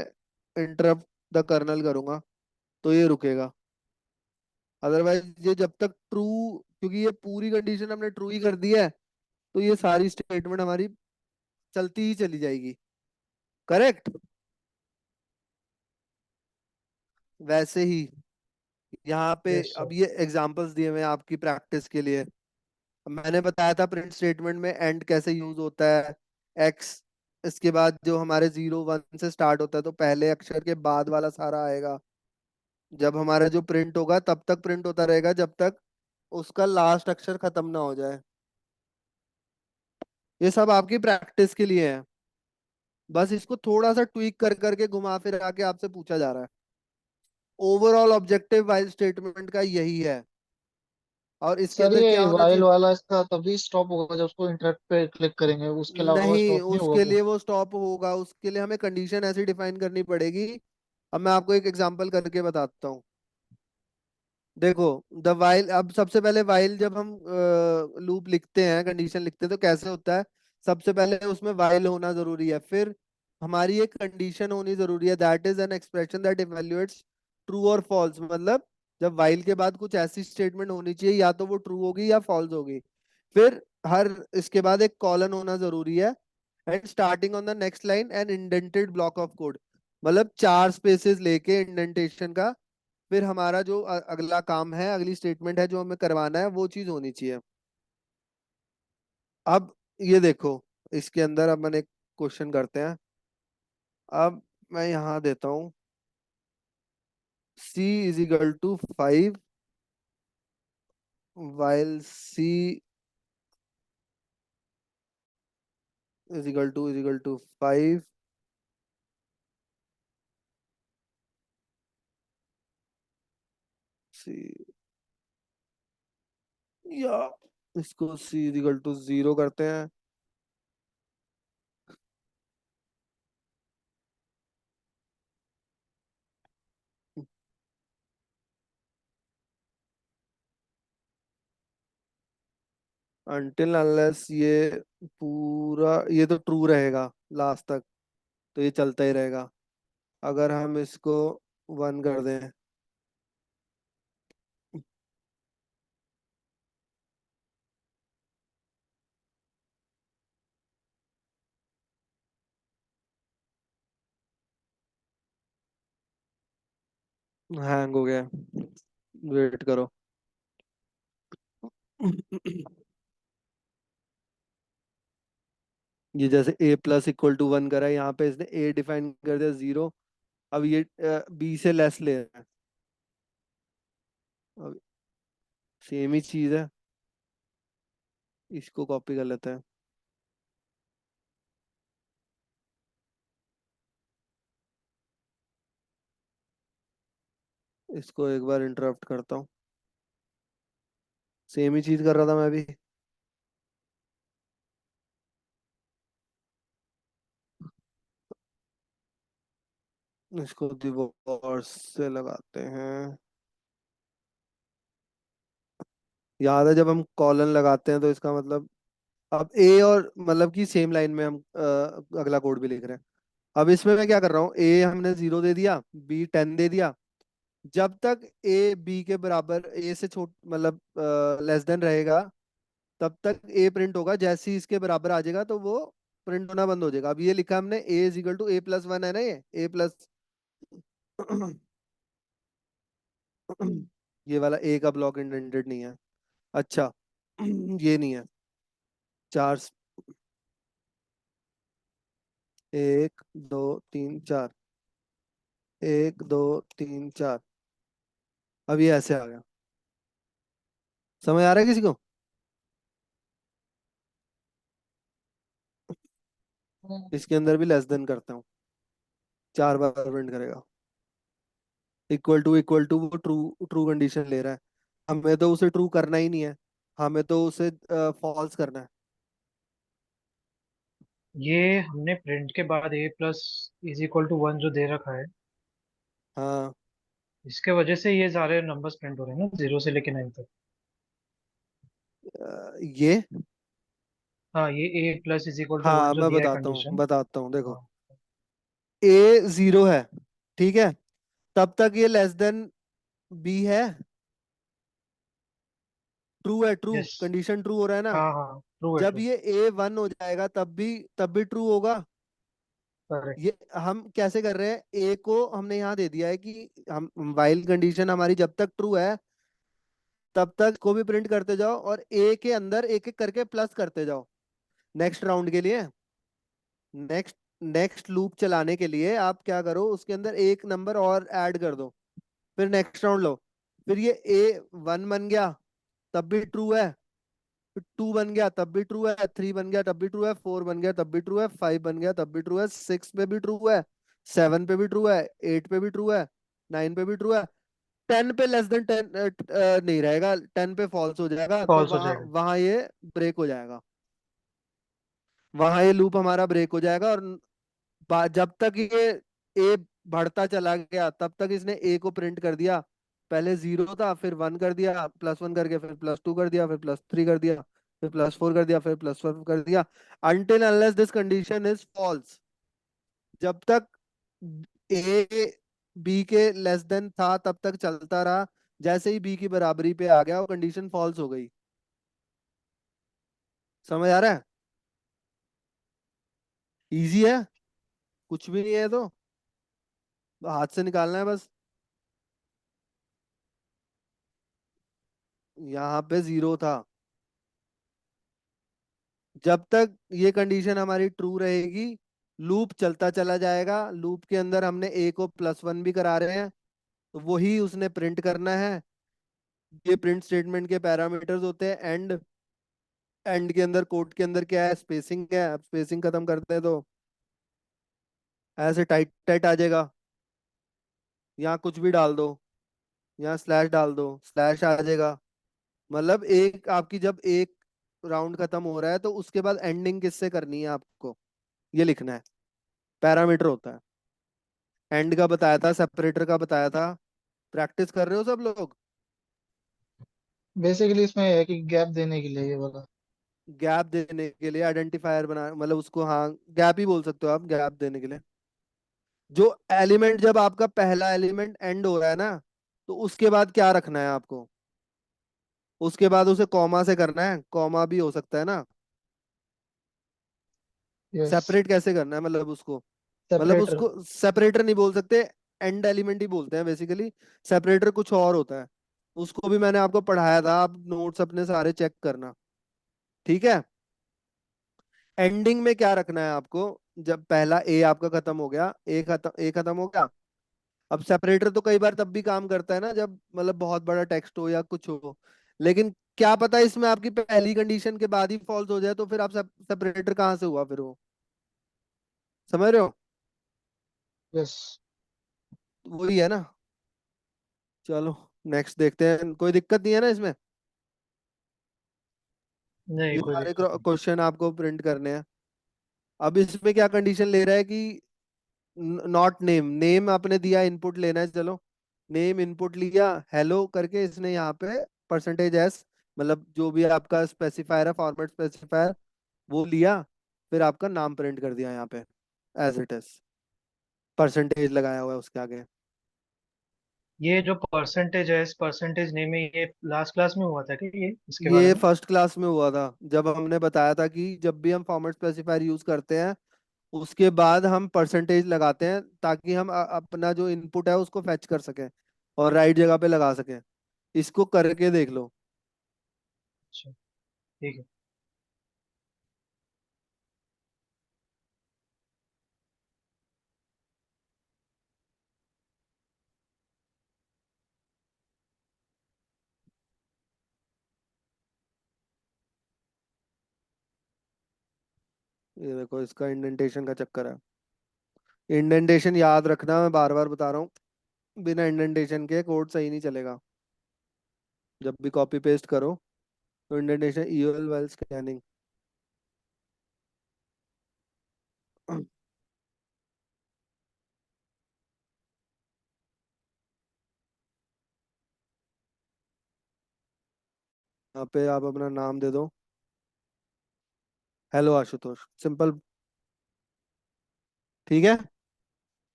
इंटरप्ट द कर्नल करूंगा तो ये रुकेगा, अदरवाइज ये जब तक ट्रू, क्योंकि ये पूरी कंडीशन हमने ट्रू ही कर दी है तो ये सारी स्टेटमेंट हमारी चलती ही चली जाएगी। करेक्ट? वैसे ही यहाँ पे यस अब सर। ये एग्जांपल्स दिए हुए हैं आपकी प्रैक्टिस के लिए। मैंने बताया था प्रिंट स्टेटमेंट में एंड कैसे यूज होता है, एक्स, इसके बाद जो हमारे 0 1 से स्टार्ट होता है तो पहले अक्षर के बाद वाला सारा आएगा। जब हमारा जो प्रिंट होगा तब तक प्रिंट होता रहेगा जब तक उसका लास्ट अक्षर खत्म ना हो जाए। ये सब आपकी प्रैक्टिस के लिए है, बस इसको थोड़ा सा ट्वीक कर करके घुमा फिरा के आपसे पूछा जा रहा है। ओवरऑल ऑब्जेक्टिव वाइल स्टेटमेंट का यही है। और इसके सर अंदर क्या ये होना वाइल चाहिए? वाला इसका तभी स्टॉप होगा जब उसको इंटरप्ट पे क्लिक करेंगे, उसके अलावा नहीं, स्टॉप नहीं होगा उसके वो। लिए वो स्टॉप होगा, उसके लिए हमें कंडीशन ऐसी डिफाइन करनी पड़ेगी। अब मैं आपको एक एग्जांपल करके बताता हूँ। देखो द वाइल, अब सबसे पहले वाइल जब हम लूप लिखते हैं, कंडीशन लिखते हैं तो कैसे होता है? सबसे पहले उसमें वाइल होना जरूरी है, फिर हमारी एक कंडीशन होनी जरूरी है, that is an expression that evaluates true और फॉल्स। मतलब जब वाइल के बाद कुछ ऐसी स्टेटमेंट होनी चाहिए, या तो वो ट्रू होगी या फॉल्स होगी। फिर हर इसके बाद एक कॉलन होना जरूरी है, and starting on the next line an indented block of code. मतलब 4 स्पेसेस लेके इंडेंटेशन का, फिर हमारा जो अगला काम है, अगली स्टेटमेंट है जो हमें करवाना है, वो चीज होनी चाहिए। अब ये देखो, इसके अंदर अब मैंने एक क्वेश्चन करते हैं। अब मैं यहाँ देता हूँ C = 5 while C = 5, C, या इसको C = 0 करते हैं। अनटिल अनलेस ये पूरा, ये तो ट्रू रहेगा लास्ट तक, तो ये चलता ही रहेगा। अगर हम इसको 1 कर दें, हैंग हो गया, वेट करो। ये जैसे a प्लस इक्वल टू 1 करा है, यहाँ पे इसने a डिफाइन कर दिया 0। अब ये b से लेस ले रहा है। अब सेम ही चीज है, इसको कॉपी कर लेते हैं। इसको एक बार इंटरप्ट करता हूँ, सेम ही चीज कर रहा था मैं भी। इसको डिवोर्स से लगाते हैं। याद है जब हम कॉलन लगाते हैं तो इसका मतलब, अब ए और मतलब कि सेम लाइन में हम अगला कोड भी लिख रहे हैं। अब इसमें मैं क्या कर रहा हूँ, ए हमने 0 दे दिया, बी 10 दे दिया। जब तक ए बी के बराबर, ए से छोट मतलब लेस देन रहेगा, तब तक ए प्रिंट होगा। जैसे ही इसके बराबर आ जाएगा तो वो प्रिंट होना बंद हो जाएगा। अब ये लिखा हमने a is equal to A plus 1 है ना, ये ए प्लस ये वाला ए का ब्लॉक इंडेंटेड नहीं है। अच्छा ये नहीं है। चार, 1 2 3 4, 1 2 3 4। अब ये ऐसे आ गया, समझ आ रहा है किसी को? इसके अंदर भी लेस देन करता हूँ, 4 बार प्रिंट करेगा। इक्वल टू वो ट्रू ट्रू कंडीशन ले रहा है, हमें तो उसे ट्रू करना ही नहीं है, हमें तो उसे फॉल्स करना है। ये हमने प्रिंट के बाद a plus is equal to 1 जो दे रखा है, हाँ इसके वजह से ये सारे नंबर्स प्रिंट हो रहे हैं ना 0 से लेके 9 तक। ये, हाँ, ये a plus is equal to 1 हाँ जो मैं दिया है बताता हूँ कंडीशन। देखो। हाँ। ए 0 है, ठीक है, तब तक ये लेस देन बी है। ट्रू है, ट्रू यस। कंडीशन ट्रू हो रहा है ना। हाँ हाँ, ट्रू है, जब ट्रू। ये ए 1 हो जाएगा तब भी ट्रू होगा। करेक्ट। ये हम कैसे कर रहे हैं, ए को हमने यहाँ दे दिया है कि हम वाइल कंडीशन हमारी जब तक ट्रू है तब तक को भी प्रिंट करते जाओ, और ए के अंदर एक एक करके प्लस करते जाओ नेक्स्ट राउंड के लिए। नेक्स्ट नेक्स्ट लूप चलाने के लिए आप क्या करो, उसके अंदर एक नंबर और ऐड कर दो, फिर नेक्स्ट राउंड लो। फिर ये ए 1 बन गया तब भी ट्रू है, फिर 2 बन गया तब भी ट्रू है, 3 बन गया तब भी ट्रू है, 4 बन गया तब भी ट्रू है, 5 बन गया तब भी ट्रू है, 6 पे भी ट्रू है, 7 पे भी ट्रू है, 8 पे भी ट्रू है, 9 पे भी ट्रू है। 10 पे लेस देन 10 नहीं रहेगा, 10 पे फॉल्स हो जाएगा, तो फॉल्स हो वहां जाएगा। वहां ये ब्रेक हो जाएगा, वहां ये लूप हमारा ब्रेक हो जाएगा। और जब तक ये ए बढ़ता चला गया तब तक इसने ए को प्रिंट कर दिया। पहले 0 था, फिर 1 कर दिया, +1 करके, फिर +2 कर दिया, फिर +3 कर दिया, फिर +4 कर दिया, फिर +5 कर दिया, until unless this condition is false. जब तक ए बी के लेस देन था तब तक चलता रहा, जैसे ही बी की बराबरी पे आ गया वो कंडीशन फॉल्स हो गई। समझ आ रहा है? इजी है, कुछ भी नहीं है, तो हाथ से निकालना है बस। यहाँ पे 0 था, जब तक ये कंडीशन हमारी ट्रू रहेगी लूप चलता चला जाएगा। लूप के अंदर हमने ए को +1 भी करा रहे हैं, तो वही उसने प्रिंट करना है। ये प्रिंट स्टेटमेंट के पैरामीटर्स होते हैं। एंड के अंदर, कोड के अंदर क्या है, स्पेसिंग है। अब स्पेसिंग खत्म करते हैं तो ऐसे टाइट टाइट आ जाएगा। यहाँ कुछ भी डाल दो, यहाँ स्लैश डाल दो, स्लैश आ जाएगा। मतलब एक आपकी जब एक राउंड खत्म हो रहा है तो उसके बाद एंडिंग किससे करनी है आपको, ये लिखना है। पैरामीटर होता है। एंड का बताया था, सेपरेटर का बताया था। प्रैक्टिस कर रहे हो सब लोग? बेसिकली इसमें है कि गैप देने के लिए ये वाला। गैप देने के लिए आइडेंटिफायर बना, मतलब उसको, हाँ गैप ही बोल सकते हो आप, गैप देने के लिए। जो एलिमेंट, जब आपका पहला एलिमेंट एंड हो रहा है ना, तो उसके बाद क्या रखना है आपको, उसके बाद उसे कॉमा से करना है। कॉमा भी हो सकता है ना। यस। सेपरेट कैसे करना है, मतलब उसको, मतलब सेपरेटर। उसको सेपरेटर नहीं बोल सकते, एंड एलिमेंट ही बोलते हैं बेसिकली। सेपरेटर कुछ और होता है। उसको भी मैंने आपको पढ़ाया था, आप नोट्स अपने सारे चेक करना। ठीक है। एंडिंग में क्या रखना है आपको? जब पहला ए आपका खत्म हो गया, ए खत्म हो गया। अब सेपरेटर तो कई बार तब भी काम करता है ना, जब मतलब बहुत बड़ा टेक्स्ट हो या कुछ हो। लेकिन क्या पता इसमें आपकी पहली कंडीशन के बाद ही फॉल्स हो जाए, तो फिर आप सेपरेटर कहाँ से हुआ फिर वो? समझ रहे हो? यस। वही है ना। चलो नेक्स्ट देखते हैं, कोई दिक्कत नहीं है ना इसमें? नहीं, ये कोई सारे दिक्कत नहीं। क्वेश्चन आपको प्रिंट करने हैं। अब इसमें क्या कंडीशन ले रहा है कि नॉट नेम, नेम आपने दिया, इनपुट लेना है, चलो। नेम इनपुट लिया हेलो करके, इसने यहाँ पे परसेंटेज एस, मतलब जो भी आपका स्पेसिफायर है, फॉर्मेट स्पेसिफायर, वो लिया। फिर आपका नाम प्रिंट कर दिया यहाँ पे एज इट इज, परसेंटेज लगाया हुआ है उसके आगे। ये जो परसेंटेज है, इस परसेंटेज नेम में, ये लास्ट क्लास में हुआ था क्या, ये इसके बारे ये में? फर्स्ट क्लास में हुआ था, जब हमने बताया था कि जब भी हम फॉर्मेट स्पेसिफायर यूज करते हैं, उसके बाद हम परसेंटेज लगाते हैं, ताकि हम अपना जो इनपुट है उसको फैच कर सकें और राइट जगह पे लगा सकें। इसको करके देख लो। अच्छा, ठीक है। ये देखो, इसका इंडेंटेशन का चक्कर है। इंडेंटेशन याद रखना, मैं बार बार बता रहा हूँ, बिना इंडेंटेशन के कोड सही नहीं चलेगा। जब भी कॉपी पेस्ट करो तो इंडेंटेशन, ईएल वाइल स्कैनिंग। यहाँ पे आप अपना नाम दे दो, हेलो आशुतोष, सिंपल। ठीक है।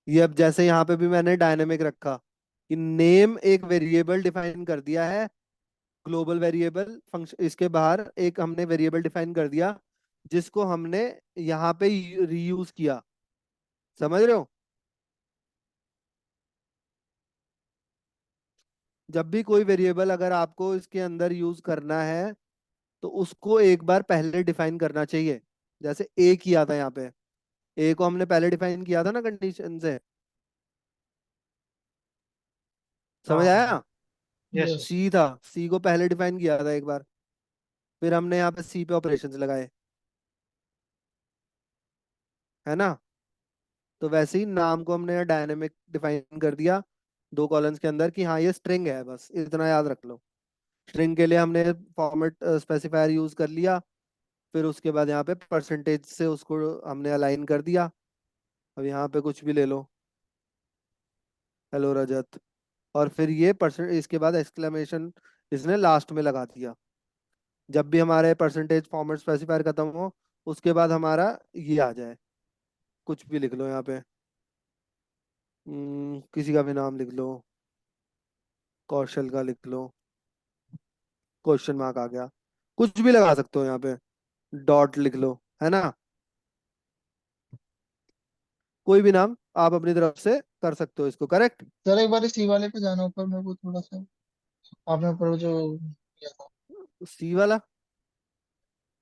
ये अब जैसे यहाँ पे भी मैंने डायनेमिक रखा कि नेम एक वेरिएबल डिफाइन कर दिया है, ग्लोबल वेरिएबल फंक्शन, इसके बाहर एक हमने वेरिएबल डिफाइन कर दिया, जिसको हमने यहाँ पे रीयूज किया। समझ रहे हो? जब भी कोई वेरिएबल अगर आपको इसके अंदर यूज करना है, तो उसको एक बार पहले डिफाइन करना चाहिए। जैसे ए किया था यहाँ पे, ए को हमने पहले डिफाइन किया था ना कंडीशन से। हाँ, समझ हाँ, हाँ। आया? Yes, yes. यस। सी था, सी को पहले डिफाइन किया था एक बार, फिर हमने यहाँ पे सी पे ऑपरेशंस लगाए, है ना? तो वैसे ही नाम को हमने डायनेमिक डिफाइन कर दिया, दो कॉलम्स के अंदर, कि हाँ ये स्ट्रिंग है, बस इतना याद रख लो। स्ट्रिंग के लिए हमने फॉर्मेट स्पेसिफायर यूज कर लिया। फिर उसके बाद यहाँ पे परसेंटेज से उसको हमने अलाइन कर दिया। अब यहाँ पे कुछ भी ले लो, हेलो रजत, और फिर ये परसेंट, इसके बाद एक्सक्लेमेशन इसने लास्ट में लगा दिया। जब भी हमारे परसेंटेज फॉर्मेट स्पेसिफायर खत्म हो, उसके बाद हमारा ये आ जाए। कुछ भी लिख लो यहाँ पे, किसी का भी नाम लिख लो, कौशल का लिख लो, क्वेश्चन मार्क आ गया, कुछ भी लगा सकते हो यहाँ पे, डॉट लिख लो, है ना? कोई भी नाम आप अपनी तरफ से कर सकते हो इसको, करेक्ट। सर एक बार सी वाले पे जाना, ऊपर मेरे को थोड़ा सा, आपने ऊपर वो जो किया था। सी वाला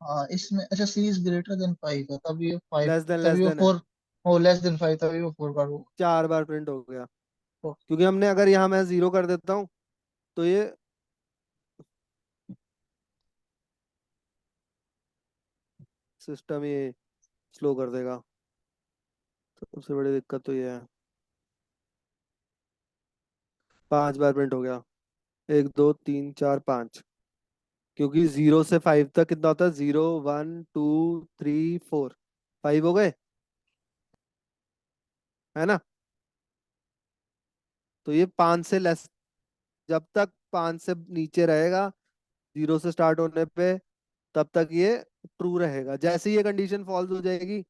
हाँ इसमें, अच्छा सी इज ग्रेटर देन 5 है, तभी वो 5, लेस तभी वो देन है, 4, ओ लेस देन 5 तभी वो 4 का वो। 4 बार प्रिंट हो गया। क्योंकि हमने, अगर यहाँ मैं 0 कर देता हूँ, तो ये सिस्टम ये स्लो कर देगा। सबसे बड़ी दिक्कत तो ये है। 5 बार प्रिंट हो गया, 1 2 3 4 5। क्योंकि 0 से 5 तक कितना होता है? 0 1 2 3 4, 5 हो गए, है ना? तो ये 5 से लेस, जब तक 5 से नीचे रहेगा, 0 से स्टार्ट होने पे, तब तक ये ट्रू रहेगा। जैसे ही ये कंडीशन फॉल्स हो जाएगी,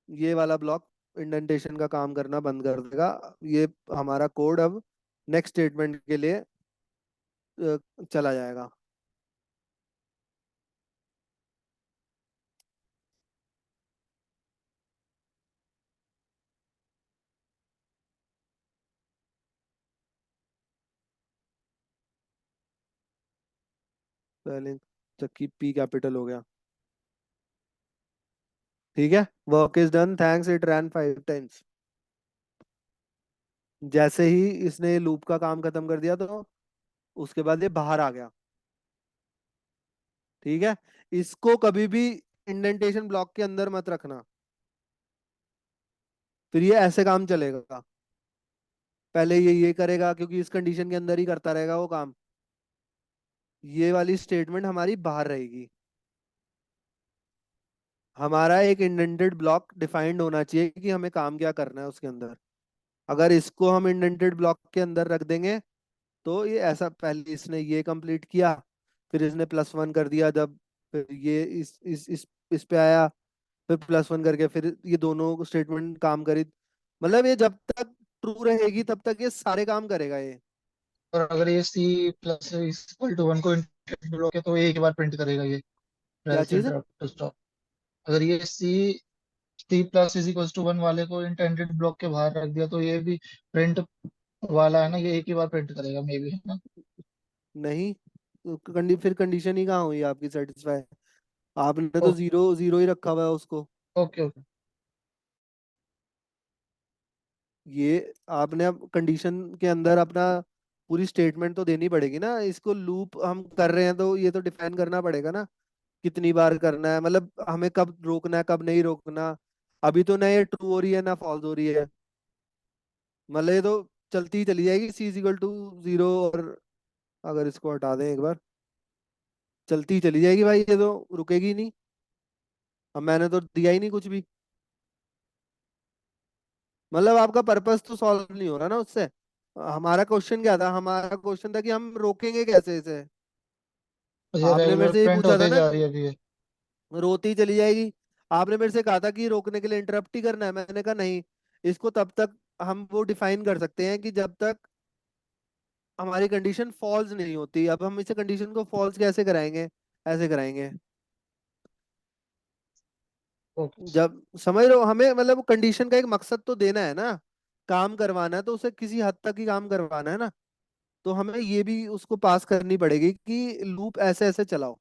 ये वाला ब्लॉक इंडेंटेशन का काम करना बंद कर देगा। ये हमारा कोड अब नेक्स्ट स्टेटमेंट के लिए चला जाएगा। स्पेलिंग जबकि पी कैपिटल हो गया। ठीक है, work is done thanks it ran 5 times. जैसे ही इसने लूप का काम खत्म कर दिया तो उसके बाद ये बाहर आ गया। ठीक है, इसको कभी भी इंडेंटेशन ब्लॉक के अंदर मत रखना, फिर ये ऐसे काम चलेगा। पहले ये करेगा क्योंकि इस कंडीशन के अंदर ही करता रहेगा वो काम। ये वाली स्टेटमेंट हमारी बाहर रहेगी। हमारा एक इंडेंटेड ब्लॉक डिफाइंड होना चाहिए कि हमें काम क्या करना है उसके अंदर। अगर इसको हम इंडेंटेड ब्लॉक के अंदर रख देंगे तो ये ऐसा, पहले इसने ये कंप्लीट किया, फिर इसने +1 कर दिया, जब फिर ये इस पे आया, फिर +1 करके फिर ये दोनों स्टेटमेंट काम करी। मतलब ये जब तक ट्रू रहेगी तब तक ये सारे काम करेगा ये। और अगर ये सी प्लस इक्वल टू 1 को इंटरप्ट ब्लॉक है तो ये एक बार प्रिंट करेगा ये क्या रेल्स चीज? Interrupt to stop. अगर ये C plus is equal to 1 वाले को इंटेंडेड ब्लॉक के बाहर रख दिया तो ये भी प्रिंट वाला है ना, ये एक ही बार प्रिंट करेगा मे बी, है ना। नहीं, तो फिर कंडीशन ही कहाँ हुई आपकी सेटिस्फाई? आपने तो ओके 0 0 ही रखा हुआ है उसको। Okay okay. ये आपने अब कंडीशन के अंदर अपना पूरी स्टेटमेंट तो देनी पड़ेगी ना। इसको लूप हम कर रहे हैं तो ये तो डिफाइन करना पड़ेगा ना, कितनी बार करना है, मतलब हमें कब रोकना है कब नहीं रोकना। अभी तो ना ये ट्रू हो रही है ना फॉल्स हो रही है, मतलब ये तो चलती ही चली जाएगी C = 0। और अगर इसको हटा दें एक बार, चलती ही चली जाएगी भाई, ये तो रुकेगी ही नहीं। अब मैंने तो दिया ही नहीं कुछ भी, मतलब आपका पर्पस तो सॉल्व नहीं हो रहा ना उससे। हमारा क्वेश्चन क्या था? हमारा क्वेश्चन था कि हम रोकेंगे कैसे इसे। ये आपने मेरे रेगुलर से ये प्रिंट पूछा होते था ही ना, जा रही है अभी ये। रोती ही चली जाएगी। आपने मेरे से कहा था कि रोकने के लिए इंटरप्ट ही करना है, मैंने कहा नहीं, इसको तब तक हम वो डिफाइन कर सकते हैं कि जब तक हमारी कंडीशन फॉल्स नहीं होती। अब हम इसे कंडीशन को फॉल्स कैसे कराएंगे? ऐसे कराएंगे। ओके। जब समझ रहे हो, हमें मतलब कंडीशन का एक मकसद तो देना है ना, काम करवाना है तो उसे किसी हद तक ही काम करवाना है ना। तो हमें ये भी उसको पास करनी पड़ेगी कि लूप ऐसे ऐसे चलाओ।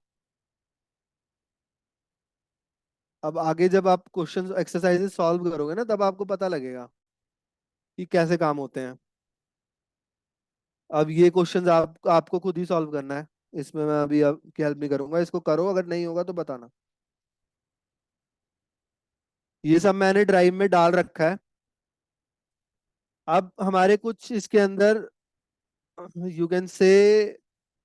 अब आगे जब आप क्वेश्चन एक्सरसाइजेस सॉल्व करोगे ना तब आपको पता लगेगा कि कैसे काम होते हैं। अब ये क्वेश्चंस आपको खुद ही सॉल्व करना है, इसमें मैं अभी आपकी हेल्प नहीं करूंगा। इसको करो, अगर नहीं होगा तो बताना। ये सब मैंने ड्राइव में डाल रखा है। अब हमारे कुछ इसके अंदर you can say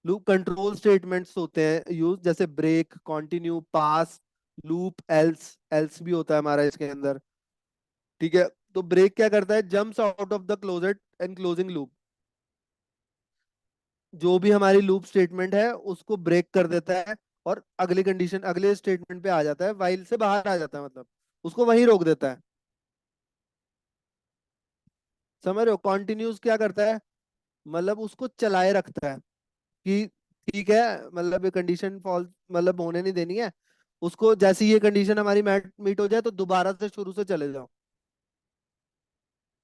loop control statements होते हैं यूज, जैसे ब्रेक, कंटिन्यू, पास, लूप, एल्स। एल्स भी होता है हमारा इसके अंदर। ठीक है, तो ब्रेक क्या करता है? Jumps out of the closed and closing loop. जो भी हमारी लूप स्टेटमेंट है उसको ब्रेक कर देता है और अगली कंडीशन अगले स्टेटमेंट पे आ जाता है, वाइल से बाहर आ जाता है, मतलब उसको वहीं रोक देता है। समझ रहे हो? कॉन्टिन्यूस क्या करता है? मतलब उसको चलाए रखता है कि ठीक है, मतलब ये कंडीशन फॉल्स मतलब होने नहीं देनी है उसको। जैसी ये कंडीशन हमारी मीट हो जाए तो दोबारा से शुरू से चले जाओ,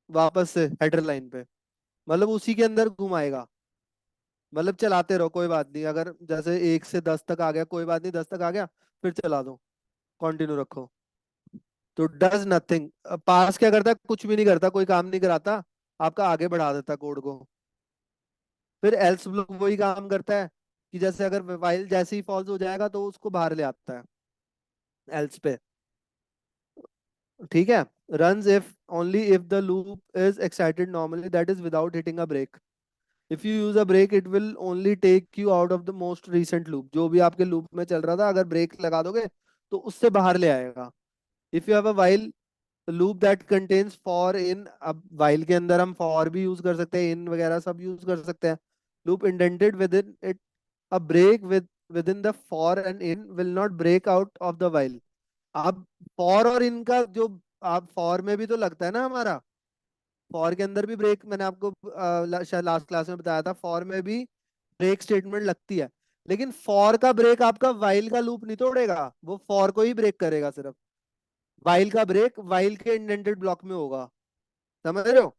वापस से हेडर लाइन पे, मतलब उसी के अंदर घुमाएगा। मतलब चलाते रहो, कोई बात नहीं, अगर जैसे 1 से 10 तक आ गया कोई बात नहीं, 10 तक आ गया फिर चला दो, कंटिन्यू रखो। तो डज नथिंग। पास क्या करता है? कुछ भी नहीं करता, कोई काम नहीं कराता, आपका आगे बढ़ा देता कोड को। फिर एल्स ब्लॉक वही काम करता है कि जैसे अगर वाइल जैसे ही फॉल्स हो जाएगा तो उसको बाहर ले आता है एल्स पे। ठीक है, runs if only if the loop is excited normally, that is without hitting a break. If you use a break it will only take you out of the most recent loop। जो भी आपके लूप में चल रहा था अगर ब्रेक लगा दोगे तो उससे बाहर ले आएगा। If you have a while loop that contains for in, अब वाइल के अंदर हम फॉर भी यूज कर सकते हैं, इन वगैरह सब यूज कर सकते हैं। Loop indented within it a break within the for and in will not break out of the while. अब फॉर और इन का जो, आप फॉर में भी तो लगता है ना हमारा, फॉर के अंदर भी ब्रेक, मैंने आपको शायद लास्ट क्लास में बताया था, फॉर में भी ब्रेक स्टेटमेंट लगती है। लेकिन फॉर का ब्रेक आपका वाइल का लूप नहीं तोड़ेगा, वो फॉर को ही ब्रेक करेगा सिर्फ। वाइल का ब्रेक वाइल के इंडेंटेड ब्लॉक में होगा। समझ रहे हो?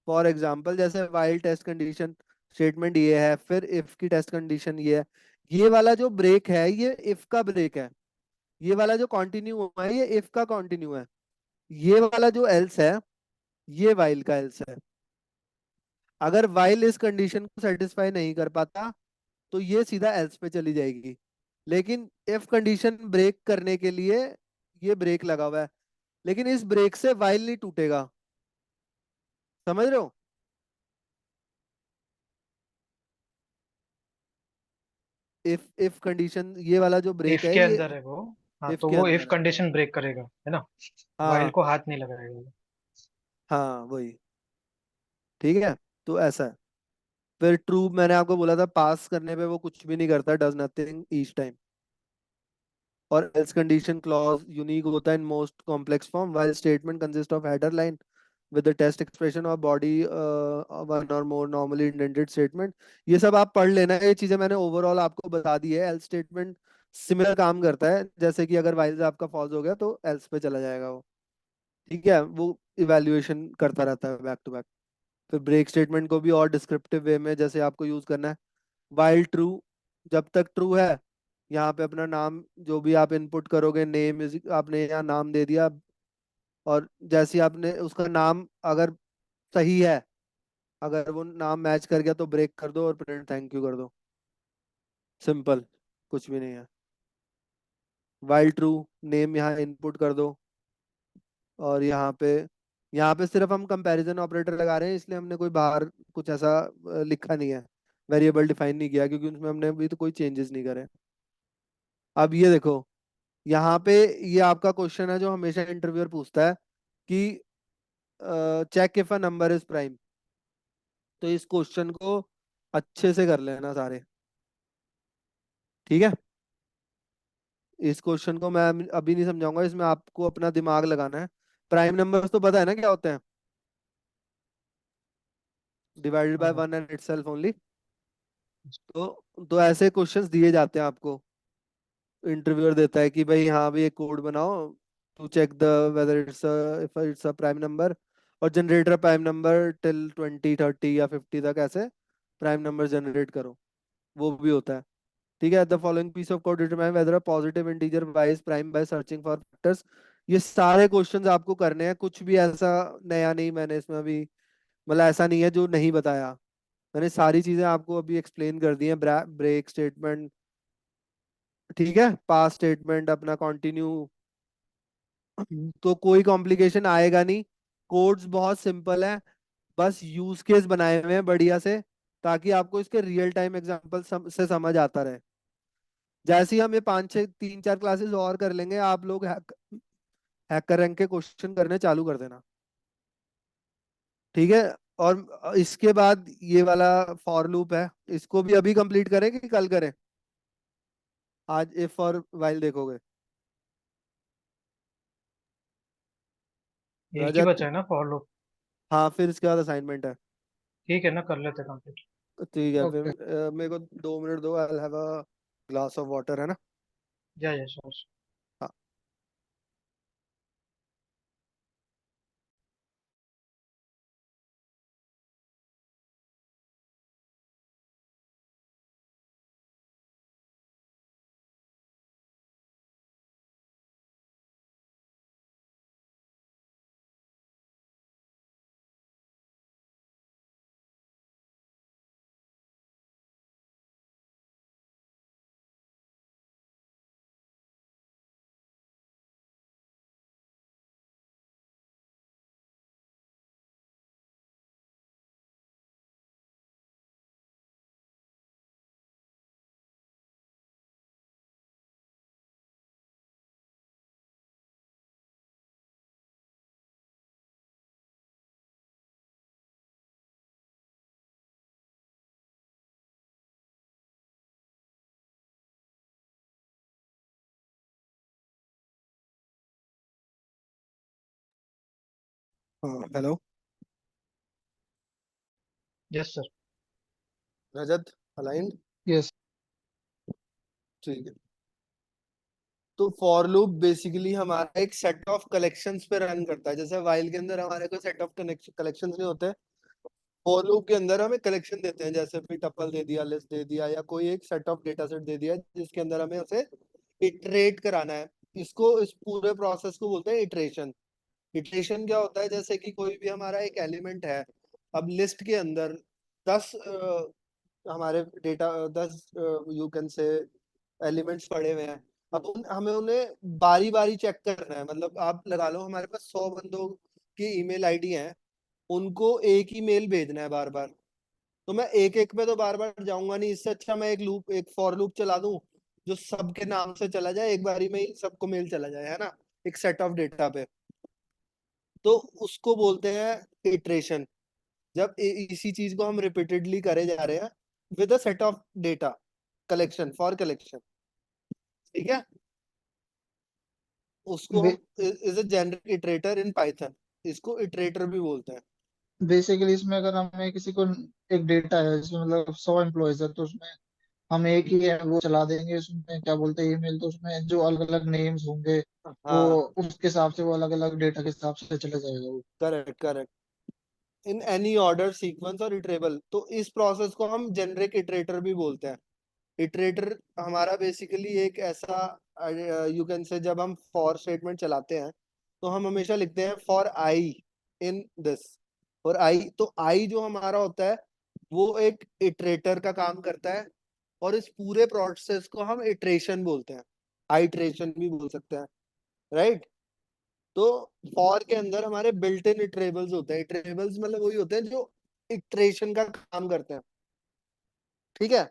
फॉर एग्जाम्पल जैसे वाइल टेस्ट कंडीशन स्टेटमेंट ये है, फिर इफ की टेस्ट कंडीशन ये है। ये वाला जो ब्रेक है ये इफ का ब्रेक है, ये वाला जो कंटिन्यू हुआ है ये इफ का कंटिन्यू है, ये वाला जो एल्स है ये वाइल का एल्स है। अगर वाइल इस कंडीशन को सेटिस्फाई नहीं कर पाता तो ये सीधा एल्स पे चली जाएगी। लेकिन इफ कंडीशन ब्रेक करने के लिए ये ब्रेक लगा हुआ है, लेकिन इस ब्रेक से वाइल नहीं टूटेगा। समझ रहे हो? इफ कंडीशन ये वाला जो ब्रेक इफ है के ये अंदर है वो। हाँ, इफ तो के वो इफ अंदर है। कंडीशन ब्रेक करेगा, है ना। वाइल हाँ को हाथ नहीं लगाएगा वो। हाँ वही। ठीक है, तो ऐसा है। फिर ट्रू मैंने आपको बोला था पास करने पे वो कुछ भी नहीं करता, डज नथिंग ईच टाइम। और एल्स कंडीशन क्लॉज यूनिक होता है in most complex form, while statement consist of header line with the test expression or body one or more normally indented statement। ये सब आप पढ़ लेना, ये चीजें मैंने ओवरऑल आपको बता दी है। एल्स स्टेटमेंट सिमिलर काम करता है, जैसे कि अगर वाइल आपका फॉल्स हो गया तो एल्स पे चला जाएगा वो। ठीक है, वो इवैल्यूएशन करता रहता है बैक टू बैक। फिर ब्रेक स्टेटमेंट को भी और डिस्क्रिप्टिव वे में जैसे आपको यूज करना है। वाइल ट्रू, जब तक ट्रू है यहाँ पे अपना नाम जो भी आप इनपुट करोगे, नेम इज आपने यहाँ नाम दे दिया, और जैसे ही आपने उसका नाम अगर सही है, अगर वो नाम मैच कर गया तो ब्रेक कर दो और प्रिंट थैंक यू कर दो। सिंपल, कुछ भी नहीं है। वाइल ट्रू, नेम यहाँ इनपुट कर दो, और यहाँ पे सिर्फ हम कंपैरिजन ऑपरेटर लगा रहे हैं, इसलिए हमने कोई बाहर कुछ ऐसा लिखा नहीं है, वेरिएबल डिफाइन नहीं किया, क्योंकि उसमें हमने अभी तो कोई चेंजेस नहीं करे। अब ये देखो, यहाँ पे ये आपका क्वेश्चन है जो हमेशा इंटरव्यूअर पूछता है कि check if a number is prime. तो इस क्वेश्चन को अच्छे से कर लेना सारे। ठीक है, इस क्वेश्चन को मैं अभी नहीं समझाऊंगा, इसमें आपको अपना दिमाग लगाना है। प्राइम नंबर्स तो पता है ना क्या होते हैं? डिवाइडेड बाय हाँ, वन एंड इटसेल्फ ओनली। तो ऐसे क्वेश्चंस दिए जाते हैं आपको, इंटरव्यूअर देता है कि भाई हाँ भी एक कोड बनाओ to check the whether it's a prime number, और generate a prime number till 20 30 या 50 तक ऐसे प्राइम नंबर जनरेट करो, वो भी होता है। ठीक है, the following piece of code determine whether a positive integer y is prime by searching for factors. ये सारे क्वेश्चंस आपको करने हैं, कुछ भी ऐसा नया नहीं मैंने इसमें अभी, मतलब ऐसा नहीं है जो नहीं बताया। मैंने सारी चीजें आपको अभी एक्सप्लेन कर दी हैं। ब्रेक स्टेटमेंट, ठीक है, पास स्टेटमेंट अपना कंटिन्यू, तो कोई कॉम्प्लिकेशन आएगा नहीं। कोड्स बहुत सिंपल है, बस यूज केस बनाए हुए हैं बढ़िया से, ताकि आपको इसके रियल टाइम एग्जांपल से समझ आता रहे। जैसे ही हम ये 5 6 3 4 क्लासेस और कर लेंगे, आप लोग हैकर रैंक के क्वेश्चन करने चालू कर देना। ठीक है, और इसके बाद ये वाला फॉर लूप है, इसको भी अभी कंप्लीट करें कि कल करें? आज इफ और वाइल देखोगे? एक ही रजत, बचा है ना फॉर लूप। हाँ फिर इसके बाद असाइनमेंट है। ठीक है ना, कर लेते कंप्लीट। ठीक है फिर ओके। मेरे को 2 मिनट दो, I have a glass of water, है ना? Yeah sure. हाँ। हाँ hello. Yes sir. Rajat, aligned? Yes. ठीक है, तो फॉर लूप बेसिकली हमारा एक सेट ऑफ कलेक्शंस पे रन करता है, जैसे वाइल के अंदर हमारे कोई सेट ऑफ कलेक्शंस नहीं होते, फॉर लूप के अंदर हमें कलेक्शन देते हैं, जैसे भी टपल दे दिया, लिस्ट दे दिया, या कोई एक सेट ऑफ डेटा सेट दे दिया जिसके अंदर हमें उसे इटरेट कराना है। इस पूरे प्रोसेस को बोलते हैं इटरेशन। इटरेशन क्या होता है, जैसे कि कोई भी हमारा एक एलिमेंट है, अब लिस्ट के अंदर 10 हमारे data 10 you can say elements पड़े हुए हैं। अब हमें उन्हें बारी बारी चेक करना है, मतलब आप लगा लो हमारे पास 100 बंदों की ईमेल आईडी है, उनको एक ही मेल भेजना है बार बार। तो मैं एक एक पे तो बार बार जाऊंगा नहीं, इससे अच्छा मैं एक फॉर लूप चला दूं जो सबके नाम से चला जाए, एक बारी में ही सबको मेल चला जाए, है ना, एक सेट ऑफ डेटा पे। तो उसको बोलते हैं इटरेशन। जब इसी चीज को हम रिपीटेडली करे जा रहे हैं with a set of data collection for collection, ठीक है, उसको हम is a generic iterator in Python, इसको इटरेटर भी बोलते हैं। बेसिकली इसमें अगर हमें किसी को एक डेटा है जिसमें मतलब 100 एम्प्लॉयज है, तो उसमें हम एक ही है वो चला देंगे, उसमें क्या बोलते हैं ईमेल, तो उसमें जो अलग अलग नेम्स होंगे वो हाँ, उसके हिसाब से, वो अलग अलग डेटा के हिसाब से चले जाएगा वो। Correct correct, in any order sequence और इटरेबल। तो इस प्रोसेस को हम जेनरिक इटरेटर भी बोलते हैं। इटरेटर हमारा बेसिकली एक ऐसा यू कैन से, जब हम फॉर स्टेटमेंट चलाते हैं तो हम हमेशा लिखते हैं फॉर आई इन दिस। और आई, तो आई जो हमारा होता है वो एक इटरेटर का काम करता है, और इस पूरे प्रोसेस को हम इटरेशन बोलते हैं, आइट्रेशन भी बोल सकते हैं, राइट। तो फॉर के अंदर हमारे बिल्ट इन इटरेबल्स होते हैं। इटरेबल्स मतलब वही होते हैं जो इटरेशन का काम करते हैं, ठीक है,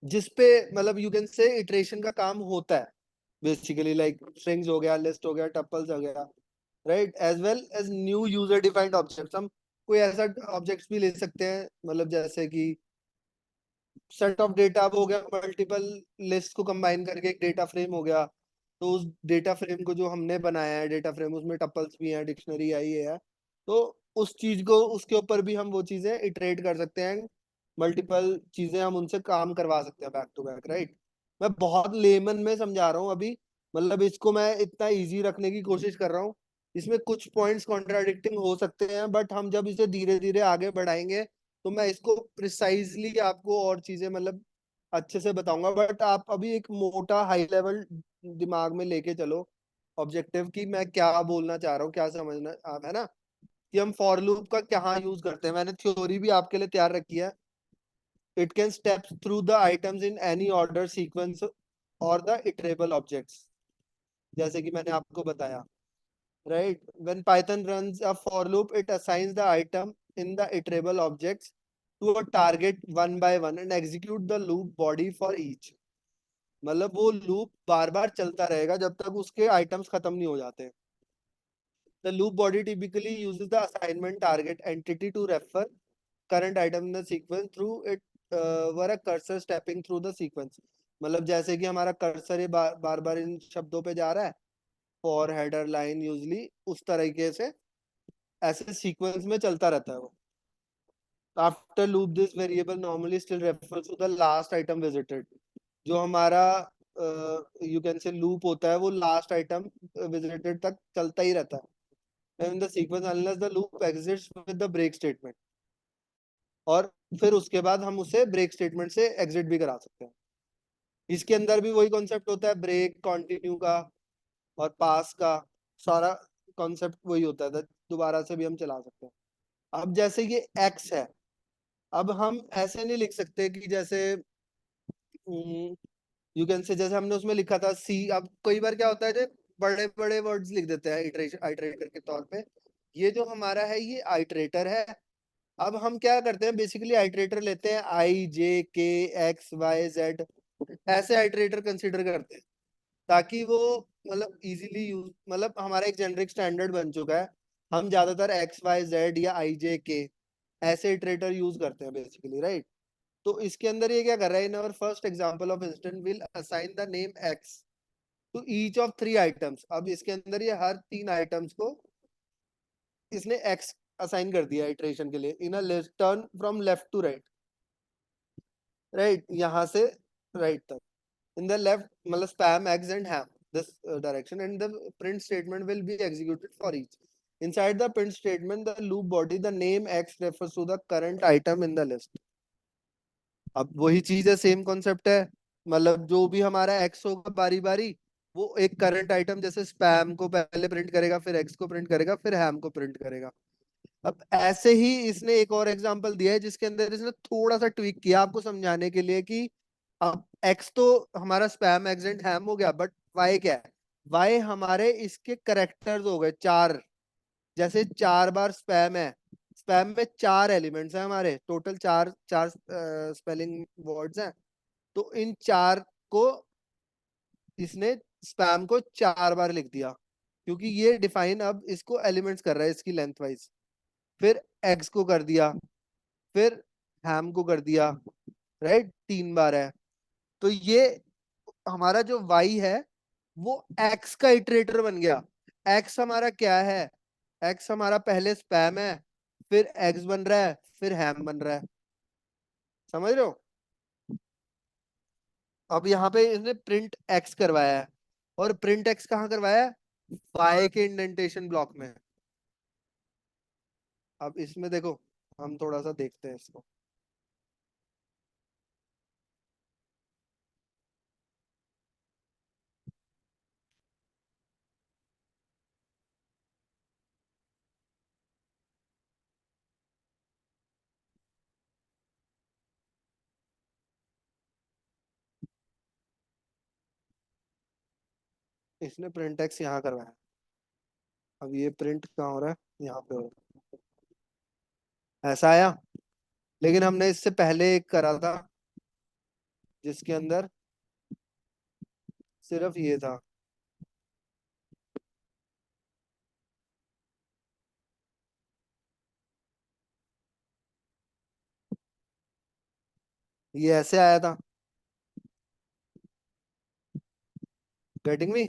जिसपे मतलब यू कैन से इटरेशन का काम होता है बेसिकली, लाइक स्ट्रिंग्स हो गया, लिस्ट हो गया, टपल्स हो गया, right, as well as new user defined objects. हम कोई ऐसा ऑब्जेक्ट्स भी ले सकते हैं, मतलब जैसे कि सेट ऑफ डेटा हो गया, मल्टीपल लिस्ट को कंबाइन करके एक डेटा फ्रेम हो गया। तो उस डेटा फ्रेम को जो हमने बनाया है डेटा फ्रेम, उसमें टपल्स भी हैं, डिक्शनरी आई है, तो उस चीज को, उसके ऊपर भी हम वो चीजें इटरेट कर सकते हैं, मल्टीपल चीजें हम उनसे काम करवा सकते हैं बैक टू बैक, राइट। मैं बहुत लेमन में समझा रहा हूँ अभी, मतलब इसको मैं इतना इजी रखने की कोशिश कर रहा हूँ। इसमें कुछ पॉइंट्स कॉन्ट्राडिक्टिंग हो सकते हैं, बट हम जब इसे धीरे धीरे आगे बढ़ाएंगे तो मैं इसको प्रिसाइजली आपको और चीजें मतलब अच्छे से बताऊंगा। बट आप अभी एक मोटा हाई लेवल दिमाग में लेके चलो ऑब्जेक्टिव की, मैं क्या बोलना चाह रहा हूँ, क्या समझना आप, है ना, कि हम फॉर लूप का क्या यूज करते हैं। मैंने थ्योरी भी आपके लिए तैयार रखी है। It can step through the items in any order sequence और द इटरेबल ऑब्जेक्ट्स, जैसे कि मैंने आपको बताया, right? When Python runs a for loop, it assigns the item in the iterable objects to a target one by one and execute the loop body for each. मतलब वो लूप बार बार चलता रहेगा जब तक उसके आइटम्स खत्म नहीं हो जाते। The loop body typically uses the assignment target entity to refer current item in the sequence through it were a cursor stepping through the sequence। मतलब जैसे कि हमारा कर्सर ये बार बार इन शब्दों पे जा रहा है, फॉर हेडर लाइन यूजली उस तरीके से ऐसे सीक्वेंस में चलता रहता है वो। After loop this variable normally still refers to the last item visited. जो हमारा यू कैन से लूप होता है वो लास्ट आइटम विजिटेड तक चलता ही रहता है in the sequence unless the loop exits with the break statement. और फिर उसके बाद हम उसे ब्रेक स्टेटमेंट से एग्जिट भी करा सकते हैं। इसके अंदर भी वही कॉन्सेप्ट होता है, ब्रेक, कंटिन्यू का और पास का, सारा कॉन्सेप्ट वही होता है, दोबारा से भी हम चला सकते हैं। अब जैसे ये एक्स है, अब हम ऐसे नहीं लिख सकते कि जैसे यू कैन से जैसे हमने उसमें लिखा था सी। अब कई बार क्या होता है जो बड़े बड़े वर्ड्स लिख देते हैं आइटरेटर के तौर पे। ये जो हमारा है ये आइटरेटर है। अब हम क्या करते हैं, बेसिकली आइटरेटर लेते हैं आई J K X Y Z, ऐसे आइटरेटर कंसीडर करते हैं ताकि वो मतलब इजीली यूज, मतलब हमारा एक जेनरिक स्टैंडर्ड बन चुका है। हम ज्यादातर एक्स वाई जेड या आई जे के ऐसे इटरेटर यूज करते हैं बेसिकली, राइट। तो इसके अंदर ये क्या कर रहा है, in our first example of instance will assign the name x to each of 3 items. अब इसके अंदर ये हर 3 आइटम्स को इसने एक्स असाइन कर दिया इटरेशन के लिए in a list turn from left to right, right, यहाँ से राइट तक। in the left मतलब spam eggs and ham this direction and the print statement will be executed for each। inside the print statement the loop body the name x refers to the current item in the list. अब वही चीज है, सेम कॉन्सेप्ट है, मतलब जो भी हमारा एक्स होगा बारी बारी, वो एक करंट आइटम जैसे स्पैम को पहले प्रिंट करेगा, फिर एक्स को प्रिंट करेगा, फिर हैम को प्रिंट करेगा। अब ऐसे ही इसने एक और एग्जांपल दिया है जिसके अंदर इसने थोड़ा सा ट्विक किया आपको समझाने के लिए कि अब एक्स तो हमारा स्पैम एग्जेंट हैम हो गया, बट वाई क्या है, वाई हमारे इसके करेक्टर्स हो गए चार। जैसे 4 बार स्पैम है, स्पैम में 4 एलिमेंट्स हैं हमारे, टोटल चार चार स्पेलिंग वर्ड्स हैं, तो इन चार को इसने स्पैम को 4 बार लिख दिया, क्योंकि ये डिफाइन अब इसको एलिमेंट्स कर रहा है इसकी लेंथ वाइज। फिर एक्स को कर दिया, फिर हैम को कर दिया, राइट, 3 बार है। तो ये हमारा जो वाई है वो एक्स का इटरेटर बन गया। एक्स हमारा क्या है, एक्स हमारा पहले स्पैम है, फिर एक्स बन रहा है, फिर हैम बन रहा है, समझ रहे हो। अब यहाँ पे इसने प्रिंट एक्स करवाया है, और प्रिंट एक्स कहाँ करवाया है, वाई के इंडेंटेशन ब्लॉक में। अब इसमें देखो, हम थोड़ा सा देखते हैं इसको। इसने प्रिंट एक्स यहाँ करवाया, अब ये प्रिंट कहाँ हो रहा है, यहाँ पे हो रहा है, ऐसा आया। लेकिन हमने इससे पहले एक करा था जिसके अंदर सिर्फ ये था, ये ऐसे आया था, गेटिंग मी।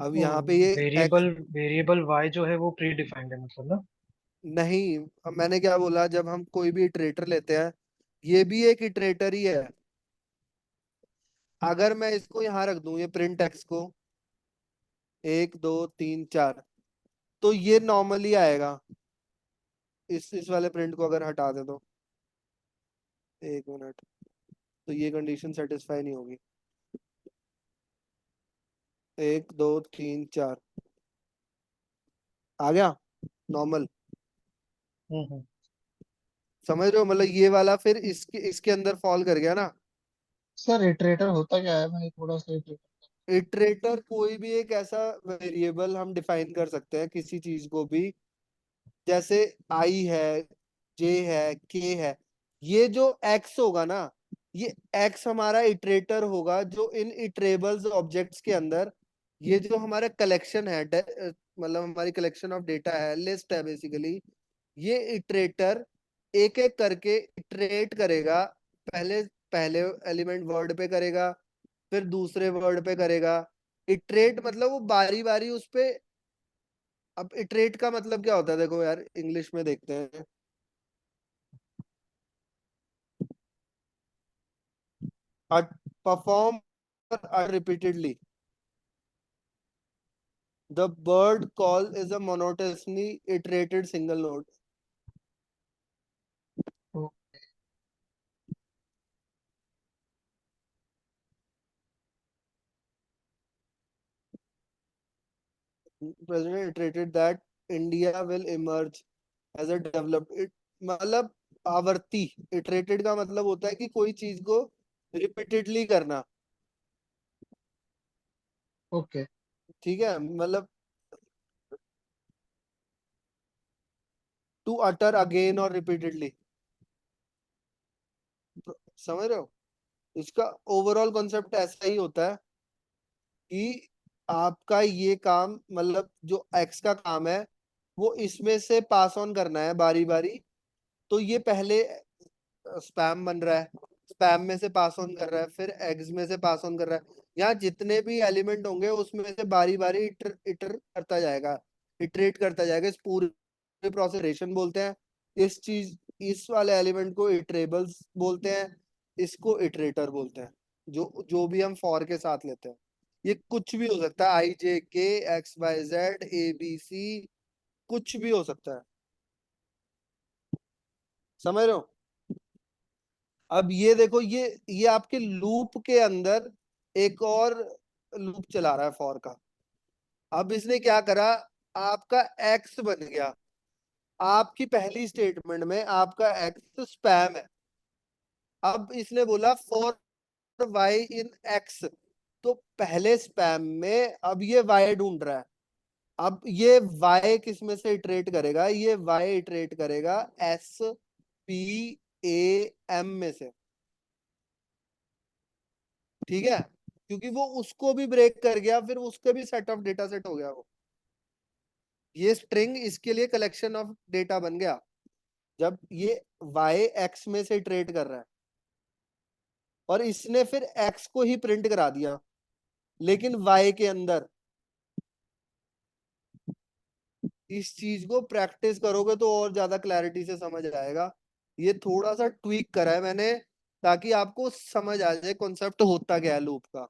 अब यहाँ पे ये एक्स वेरिएबल वेरिएबल y जो है वो प्री डिफाइंड है मतलब ना। नहीं, अब मैंने क्या बोला, जब हम कोई भी इटरेटर लेते हैं, ये भी एक इटरेटर ही है। अगर मैं इसको यहाँ रख दूं, ये प्रिंट एक्स को 1 2 3 4, तो ये नॉर्मली आएगा। इस वाले प्रिंट को अगर हटा दे तो, 1 मिनट, तो ये कंडीशन सेटिस्फाई नहीं होगी। 1 2 3 4 आ गया नॉर्मल, हम्म। समझ रहे हो, मतलब ये वाला फिर इसके इसके अंदर फॉल कर गया ना। सर इटरेटर होता क्या है, मैं थोड़ा सा iterator- इटरेटर कोई भी एक ऐसा वेरिएबल हम डिफाइन कर सकते हैं किसी चीज को भी, जैसे आई है, जे है, के है। ये जो एक्स होगा ना, ये एक्स हमारा इटरेटर होगा जो इन इटरेबल्स ऑब्जेक्ट्स के अंदर, ये जो हमारा कलेक्शन है, मतलब हमारी कलेक्शन ऑफ डेटा है, लिस्ट है बेसिकली, ये इटरेटर एक एक करके इटरेट करेगा। पहले पहले एलिमेंट वर्ड पे करेगा, फिर दूसरे वर्ड पे करेगा। इटरेट मतलब वो बारी बारी उस पे। अब इटरेट का मतलब क्या होता है, देखो यार इंग्लिश में देखते हैं। Perform repeatedly, the bird call is a monotonously iterated single note. तो President iterated that India will emerge as a developed it, मतलब आवर्ती, इटरेटेड का मतलब होता है कि कोई चीज को रिपीटेडली करना। ओके। ठीक है, मतलब टू अटर अगेन और रिपीटेडली, समझ रहे हो। इसका ओवरऑल कॉन्सेप्ट ऐसा ही होता है कि आपका ये काम, मतलब जो एक्स का काम है वो इसमें से पास ऑन करना है बारी बारी। तो ये पहले स्पैम बन रहा है, स्पैम में से पास ऑन कर रहा है, फिर एग्स में से पास ऑन कर रहा है। यहाँ जितने भी एलिमेंट होंगे उसमें से बारी बारी इटर इटर करता जाएगा, इटरेट करता जाएगा। इस पूरे प्रोसेस बोलते हैं। इस चीज, इस वाले एलिमेंट को इटरेबल्स बोलते हैं, इसको इटरेटर बोलते हैं, जो जो भी हम फॉर के साथ लेते हैं। ये कुछ भी हो सकता है, I J K X Y Z A B C, कुछ भी हो सकता है। समझ रहे हो? अब ये देखो, ये आपके लूप के अंदर एक और लूप चला रहा है फॉर का। अब इसने क्या करा, आपका एक्स बन गया, आपकी पहली स्टेटमेंट में आपका एक्स स्पैम है। अब इसने बोला फॉर वाई इन एक्स, तो पहले स्पैम में अब ये वाई ढूंढ रहा है। अब ये वाई किस में से इटरेट करेगा, ये वाई इटरेट करेगा एस पी ए एम में से। ठीक है, क्योंकि वो उसको भी ब्रेक कर गया, फिर उसके भी सेट ऑफ डेटा सेट हो गया वो। ये स्ट्रिंग इसके लिए कलेक्शन ऑफ डेटा बन गया जब ये वाई एक्स में से ट्रेड कर रहा है, और इसने फिर एक्स को ही प्रिंट करा दिया लेकिन वाई के अंदर। इस चीज को प्रैक्टिस करोगे तो और ज्यादा क्लैरिटी से समझ आएगा। ये थोड़ा सा ट्वीक करा है मैंने ताकि आपको समझ आ जाए कॉन्सेप्ट होता क्या है लूप का।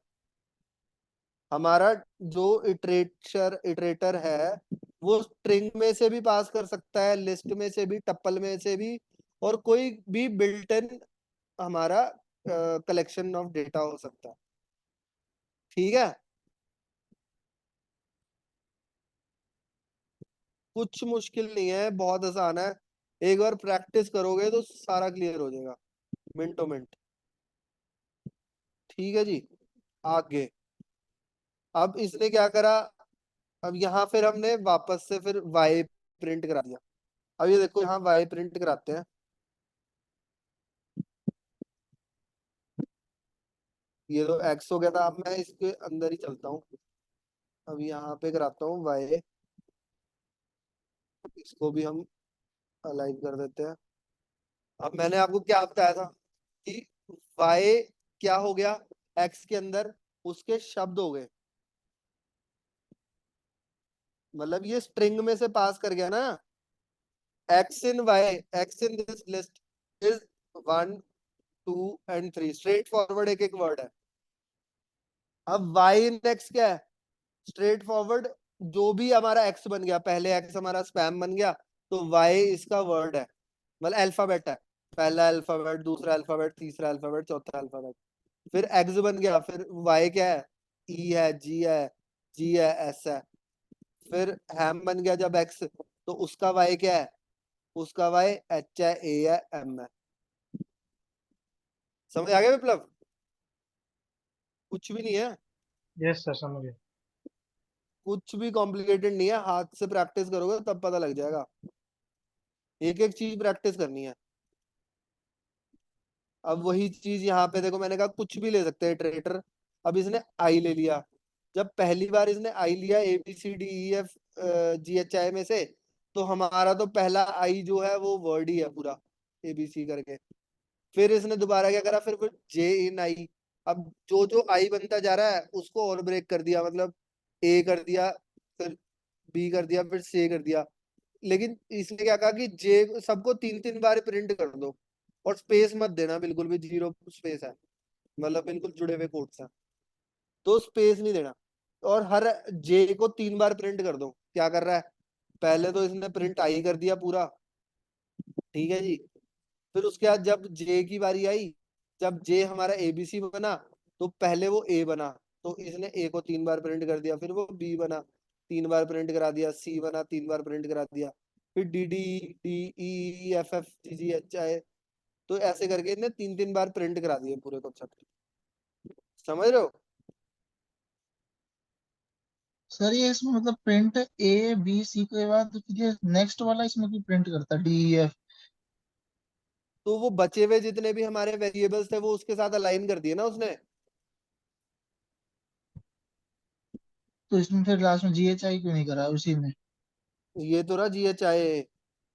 हमारा जो इटरेटर है वो स्ट्रिंग में से भी पास कर सकता है, लिस्ट में से भी, टप्पल में से भी, और कोई भी बिल्ट इन हमारा कलेक्शन ऑफ डेटा हो सकता है। ठीक है, कुछ मुश्किल नहीं है, बहुत आसान है। एक बार प्रैक्टिस करोगे तो सारा क्लियर हो जाएगा मिनटों मिनट। ठीक है जी, आगे। अब इसने क्या करा, अब यहाँ फिर हमने वापस से फिर वाई प्रिंट करा दिया। अब ये देखो, यहाँ वाई प्रिंट कराते हैं। ये तो एक्स हो गया था, अब मैं इसके अंदर ही चलता हूँ। अब यहाँ पे कराता हूँ वाई, इसको भी हम अलाइन कर देते हैं। अब मैंने आपको क्या बताया था कि वाई क्या हो गया, एक्स के अंदर उसके शब्द हो गए, मतलब ये स्ट्रिंग में से पास कर गया ना। X in y, x in this list is 1 2 and 3, straight forward एक एक वर्ड है। अब वाई इन एक्स क्या है, स्ट्रेट फॉरवर्ड जो भी हमारा एक्स बन गया, पहले एक्स हमारा स्पैम बन गया तो वाई इसका वर्ड है, मतलब अल्फाबेट है। पहला अल्फाबेट, दूसरा अल्फाबेट, तीसरा अल्फाबेट, चौथा अल्फाबेट। फिर एक्स बन गया, फिर वाई क्या है, ई है, जी है, एस है। फिर हैम बन गया जब एक्स, तो उसका वाई क्या है, उसका वाई एच है, ए है, एम है। समझ आ गया विप्लव? कुछ भी नहीं है, यस सर, समझ गया। कुछ भी कॉम्प्लिकेटेड नहीं है, हाथ से प्रैक्टिस करोगे तब पता लग जाएगा। एक एक चीज प्रैक्टिस करनी है। अब वही चीज यहाँ पे देखो, मैंने कहा कुछ भी ले सकते हैं ट्रेटर। अब इसने आई ले लिया, जब पहली बार इसने आई लिया A B C D E F G H I में से, तो हमारा तो पहला आई जो है वो वर्ड ही है पूरा, ए बी सी करके। फिर इसने दोबारा क्या करा, फिर जे इन आई। अब जो जो आई बनता जा रहा है उसको और ब्रेक कर दिया, मतलब ए कर दिया, फिर बी कर दिया, फिर सी कर दिया। लेकिन इसने क्या कहा कि जे सबको 3 3 बार प्रिंट कर दो, और स्पेस मत देना, बिल्कुल भी जीरो स्पेस है, मतलब बिल्कुल जुड़े हुए कोट्स हैं, तो स्पेस नहीं देना। और हर जे को 3 बार प्रिंट कर दो। क्या कर रहा है, पहले तो इसने प्रिंट आई कर दिया पूरा, ठीक है जी। फिर उसके बाद जब जे की बारी आई, जब जे हमारा एबीसी बना, तो पहले वो ए बना, तो इसने ए को 3 बार प्रिंट कर दिया। फिर वो बी बना, 3 बार प्रिंट करा दिया। सी बना, 3 बार प्रिंट करा दिया। फिर D D D E F F G जी एच आई, तो ऐसे करके इन्हें 3 3 बार प्रिंट करा दिए पूरे कॉन्सेप्ट। समझ रहे हो? सर ये इसमें मतलब प्रिंट ए बी सी के बाद फिर ये नेक्स्ट वाला इसमें भी प्रिंट करता है डी ई एफ। तो वो बचे हुए जितने भी हमारे वेरिएबल्स थे वो उसके साथ अलाइन कर दिए ना उसने। तो इसमें फिर लास्ट में जी एच आई क्यों नहीं करा उसी में? ये तो रहा G H I.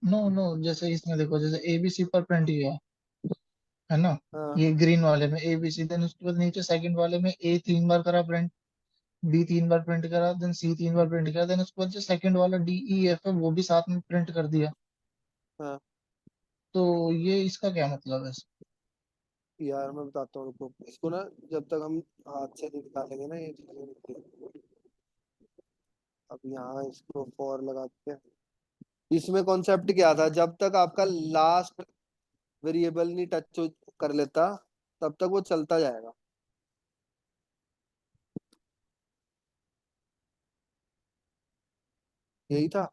No no, जैसे इसमें देखो, जैसे ए बी सी पर प्रिंट किया है ना, हाँ ये ग्रीन वाले में ए बी सी, देन उसके बाद नीचे सेकंड वाले में ए 3 बार करा प्रिंट, बी 3 बार प्रिंट करा, देन सी 3 बार प्रिंट करा, देन उसके बाद जो सेकंड वाला डी ई एफ है वो भी साथ में प्रिंट कर दिया। हाँ, तो ये इसका क्या मतलब है? यार मैं बताता हूँ, रुको इसको ना, जब तक हम हाथ से नहीं निकालेंगे ना ये चीजें निकलेंगी। अब यहाँ इसको फॉर लगाते हैं। इसमें कॉन्सेप्ट क्या था, जब तक आपका लास्ट वेरिएबल नहीं टच कर लेता तब तक वो चलता जाएगा। यही था।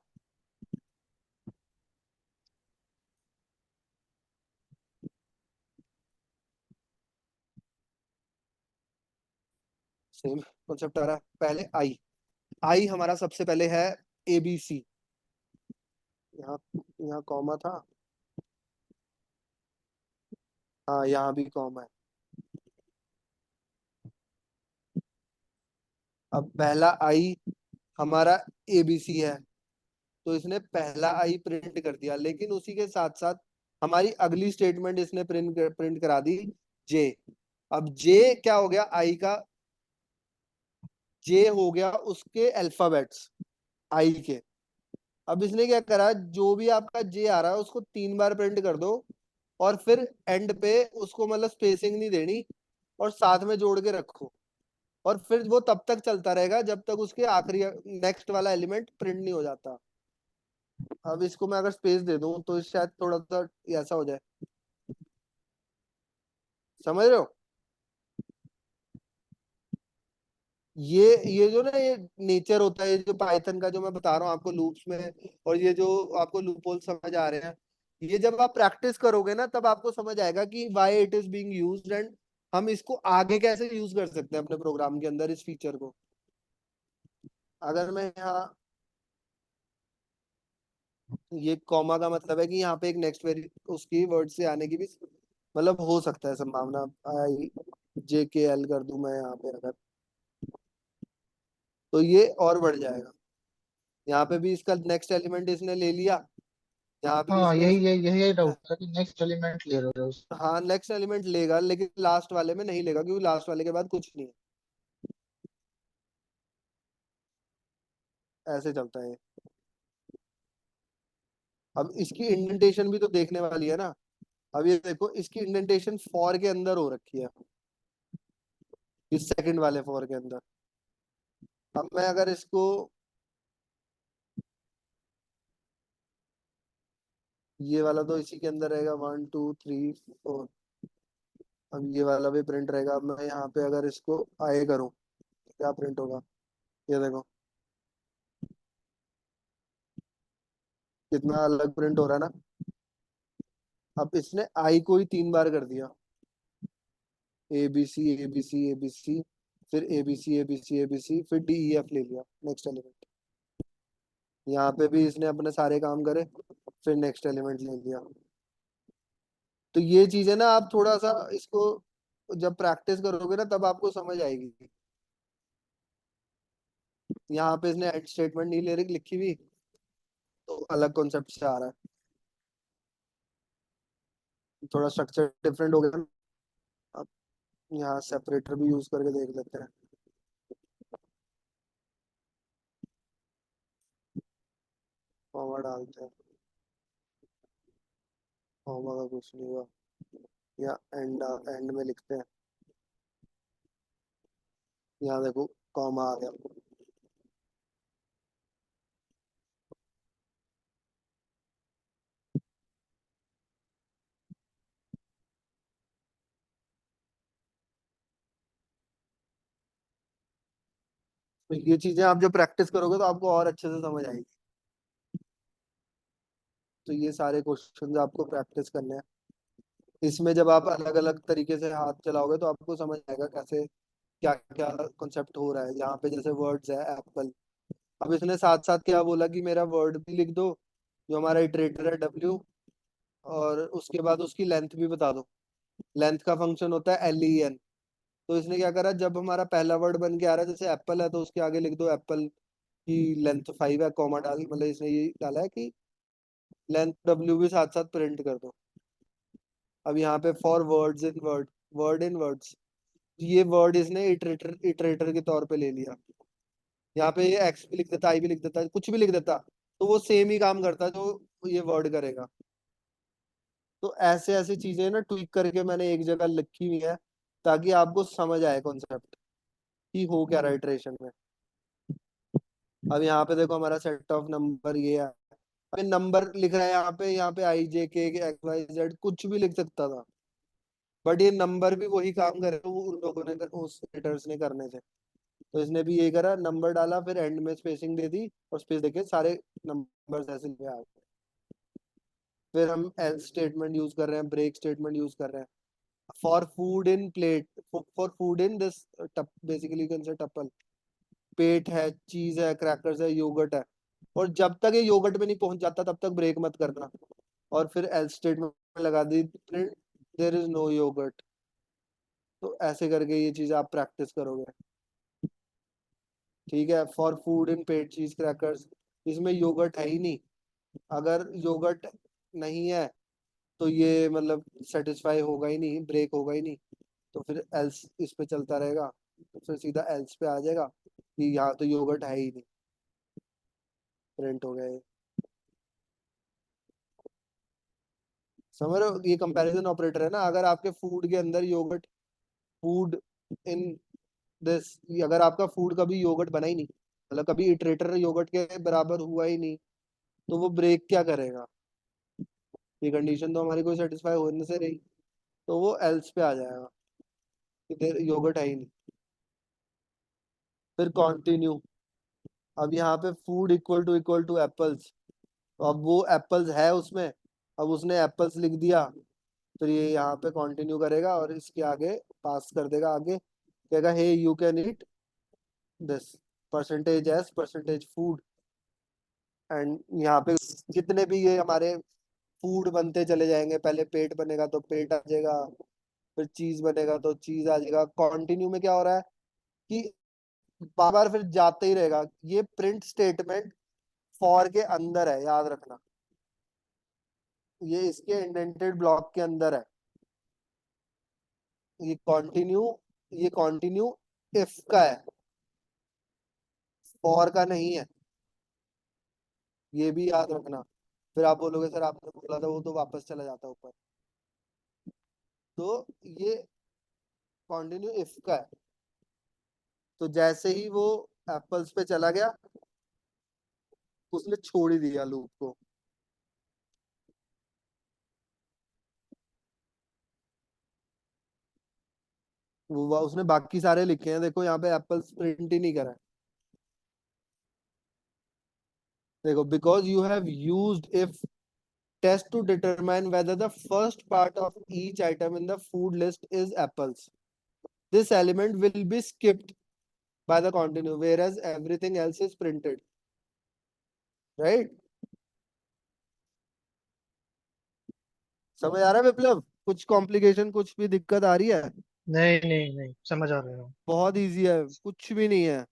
सेम कॉन्सेप्ट आ रहा है। पहले आई, आई हमारा सबसे पहले है ABC। यहाँ यहाँ कॉमा था। हाँ यहाँ भी कॉमा है। अब पहला आई हमारा ABC है, तो इसने पहला आई प्रिंट कर दिया, लेकिन उसी के साथ साथ हमारी अगली स्टेटमेंट इसने प्रिंट करा दी जे। अब जे क्या हो गया, आई का जे हो गया उसके अल्फाबेट्स आई के। अब इसने क्या करा, जो भी आपका जे आ रहा है उसको 3 बार प्रिंट कर दो, और फिर एंड पे उसको मतलब स्पेसिंग नहीं देनी, और साथ में जोड़ के रखो, और फिर वो तब तक चलता रहेगा जब तक उसके आखिरी नेक्स्ट वाला एलिमेंट प्रिंट नहीं हो जाता। अब इसको मैं अगर स्पेस दे दूं तो शायद थोड़ा सा ऐसा हो जाए, समझ रहे हो? ये जो ना ये नेचर होता है, ये जो पाइथन का जो मैं बता रहा हूँ आपको लूप्स में, और ये जो आपको लूप होल समझ आ रहे हैं, ये जब आप प्रैक्टिस करोगे ना तब आपको समझ आएगा कि why it is being used, and हम इसको आगे कैसे यूज कर सकते हैं अपने प्रोग्राम के अंदर इस फीचर को। अगर मैं यहाँ, ये कॉमा का मतलब है कि यहाँ पे एक नेक्स्ट वेरी उसकी वर्ड से आने की भी मतलब हो सकता है संभावना। IJKL कर दूं मैं यहाँ पे अगर, तो ये और बढ़ जाएगा। यहाँ पे भी इसका नेक्स्ट एलिमेंट इसने ले लिया, यहाँ भी हाँ, इसने, यही डाउट था कि नेक्स्ट एलिमेंट ले रहे हो। हाँ नेक्स्ट एलिमेंट लेगा लेकिन लास्ट वाले में नहीं लेगा, क्योंकि लास्ट वाले के बाद कुछ नहीं है। ऐसे चलता है ये। अब इसकी इंडेंटेशन भी तो देखने वाली है ना। अब ये देखो, इसकी इंडेंटेशन फॉर के अंदर हो रखी है, इस सेकंड वाले फॉर के अंदर। अब मैं अगर इसको, ये वाला तो इसी के अंदर रहेगा 1 2 3 4। अब ये वाला भी प्रिंट रहेगा। अब मैं यहाँ पे अगर इसको आए करूँ तो क्या प्रिंट होगा, ये देखो कितना अलग प्रिंट हो रहा है ना। अब इसने आई को ही 3 बार कर दिया, ABC ABC ABC, फिर ABC फिर DEF ले लिया नेक्स्ट एलिमेंट। यहाँ पे भी इसने अपने सारे काम करे, फिर नेक्स्ट एलिमेंट ले लिया। तो ये चीज है ना, आप थोड़ा सा इसको जब प्रैक्टिस करोगे ना तब आपको समझ आएगी। यहाँ पे इसने एड स्टेटमेंट नहीं ले रही लिखी हुई, तो अलग कॉन्सेप्ट से आ रहा है, थोड़ा स्ट्रक्चर डिफरेंट हो गया ना। अब यहाँ सेपरेटर भी यूज करके देख लेते हैं। कॉमा डालते हैं, कॉमा का कुछ नहीं हुआ, या एंड एंड में लिखते हैं। यहाँ देखो कॉमा आ गया। तो ये चीजें आप जब प्रैक्टिस करोगे तो आपको और अच्छे से समझ आएगी। तो ये सारे क्वेश्चंस आपको प्रैक्टिस करने हैं। इसमें जब आप अलग अलग तरीके से हाथ चलाओगे तो आपको समझ आएगा कैसे क्या क्या कॉन्सेप्ट हो रहा है। यहाँ पे जैसे वर्ड्स है एप्पल, अब इसने साथ साथ क्या बोला कि मेरा वर्ड भी लिख दो, जो हमारा इटरेटर है W, और उसके बाद उसकी लेंथ भी बता दो। लेंथ का फंक्शन होता है LEN। तो इसने क्या करा, जब हमारा पहला वर्ड बन के आ रहा है जैसे एप्पल है, तो उसके आगे लिख दो एप्पल की लेंथ 5 है, कॉमा डाल, मतलब इसने ये डाला है कि लेंथ W भी साथ साथ प्रिंट कर दो। अब यहाँ पे for words in word, word in words, ये वर्ड इसने इटरेटर इटरेटर के तौर पे ले लिया। यहाँ पे ये एक्स भी लिख देता, आई भी लिख देता, कुछ भी लिख देता, तो वो सेम ही काम करता जो ये वर्ड करेगा। तो ऐसे ऐसी चीजें ना ट्वीक करके मैंने एक जगह लिखी हुई है, ताकि आपको समझ आए कॉन्सेप्ट कि हो क्या रहा है इटरेशन में। अब यहाँ पे देखो हमारा सेट ऑफ नंबर ये है। अभी नंबर लिख रहा है यहाँ पे आई J K X Y Z कुछ भी लिख सकता था, बट ये नंबर भी वही काम करे वो उन लोगों ने उस रेटर्स ने करने थे। तो इसने भी ये करा, नंबर डाला, फिर एंड में स्पेसिंग दे दी, और स्पेस देके सारे नंबर्स ऐसे लिखे आ गए। फिर हम एल्स स्टेटमेंट यूज कर रहे हैं, ब्रेक स्टेटमेंट यूज कर रहे हैं। For food in plate, for food in this basically can से टपल, पेट है, चीज है, क्रैकर्स है, योगर्ट है, और जब तक ये योगर्ट में नहीं पहुंच जाता तब तक ब्रेक मत करना। और फिर एल्स स्टेटमेंट लगा दी, देयर इज नो योगर्ट। तो ऐसे करके ये चीज आप प्रैक्टिस करोगे। ठीक है, फॉर फूड इन पेट, चीज, क्रैकर्स, इसमें योगर्ट है ही नहीं। अगर योगर्ट नहीं है तो ये मतलब सेटिस्फाई होगा ही नहीं, ब्रेक होगा ही नहीं। तो फिर एल्स इस पे चलता रहेगा, तो फिर सीधा एल्स पे आ जाएगा कि यहाँ तो योगर्ट है ही नहीं, प्रिंट हो गया ये। समझ रहे हो, ये कंपैरिजन ऑपरेटर है ना। अगर आपके फूड के अंदर योगर्ट, फूड इन दिस, अगर आपका फूड कभी योगर्ट बना ही नहीं, मतलब कभी इटरेटर योगर्ट के बराबर हुआ ही नहीं, तो वो ब्रेक क्या करेगा? ये कंडीशन तो हमारी कोई सेटिस्फाई होने से रही, तो वो एल्स पे आ जाएगा कि देर योगर्ट है ही नहीं। फिर कंटिन्यू। अब यहाँ पे फूड इक्वल टू एप्पल्स, तो अब वो एप्पल्स है उसमें, अब उसने एप्पल्स लिख दिया, फिर ये यहाँ पे कंटिन्यू करेगा और इसके आगे पास कर देगा, आगे कहेगा hey you can eat this percentage s percentage food. And यहाँ पे जितने भी ये हमारे फूड बनते चले जाएंगे, पहले पेट बनेगा तो पेट आ जाएगा, फिर चीज बनेगा तो चीज आ जाएगा। कंटिन्यू में क्या हो रहा है कि बार बार फिर जाते ही रहेगा। ये प्रिंट स्टेटमेंट फॉर के अंदर है, याद रखना, ये इसके इंडेंटेड ब्लॉक के अंदर है। ये कंटिन्यू, ये कंटिन्यू इफ का है, फॉर का नहीं है, ये भी याद रखना। फिर आप बोलोगे सर आपने बोला था वो तो वापस चला जाता ऊपर। तो ये कंटिन्यू इफ का है। तो जैसे ही वो एप्पल्स पे चला गया, उसने छोड़ ही दिया लूप को। वो उसने बाकी सारे लिखे हैं, देखो यहाँ पे एप्पल्स प्रिंट ही नहीं करा है। देखो, because you have used if test to determine whether the first part of each item in the food list is apples, this element will be skipped by the continue whereas everything else is printed, right? समझ आ रहा है विप्लव? कुछ कॉम्प्लिकेशन, कुछ भी दिक्कत आ रही है? नहीं नहीं नहीं, समझ आ रहे हो। बहुत इजी है, कुछ भी नहीं है।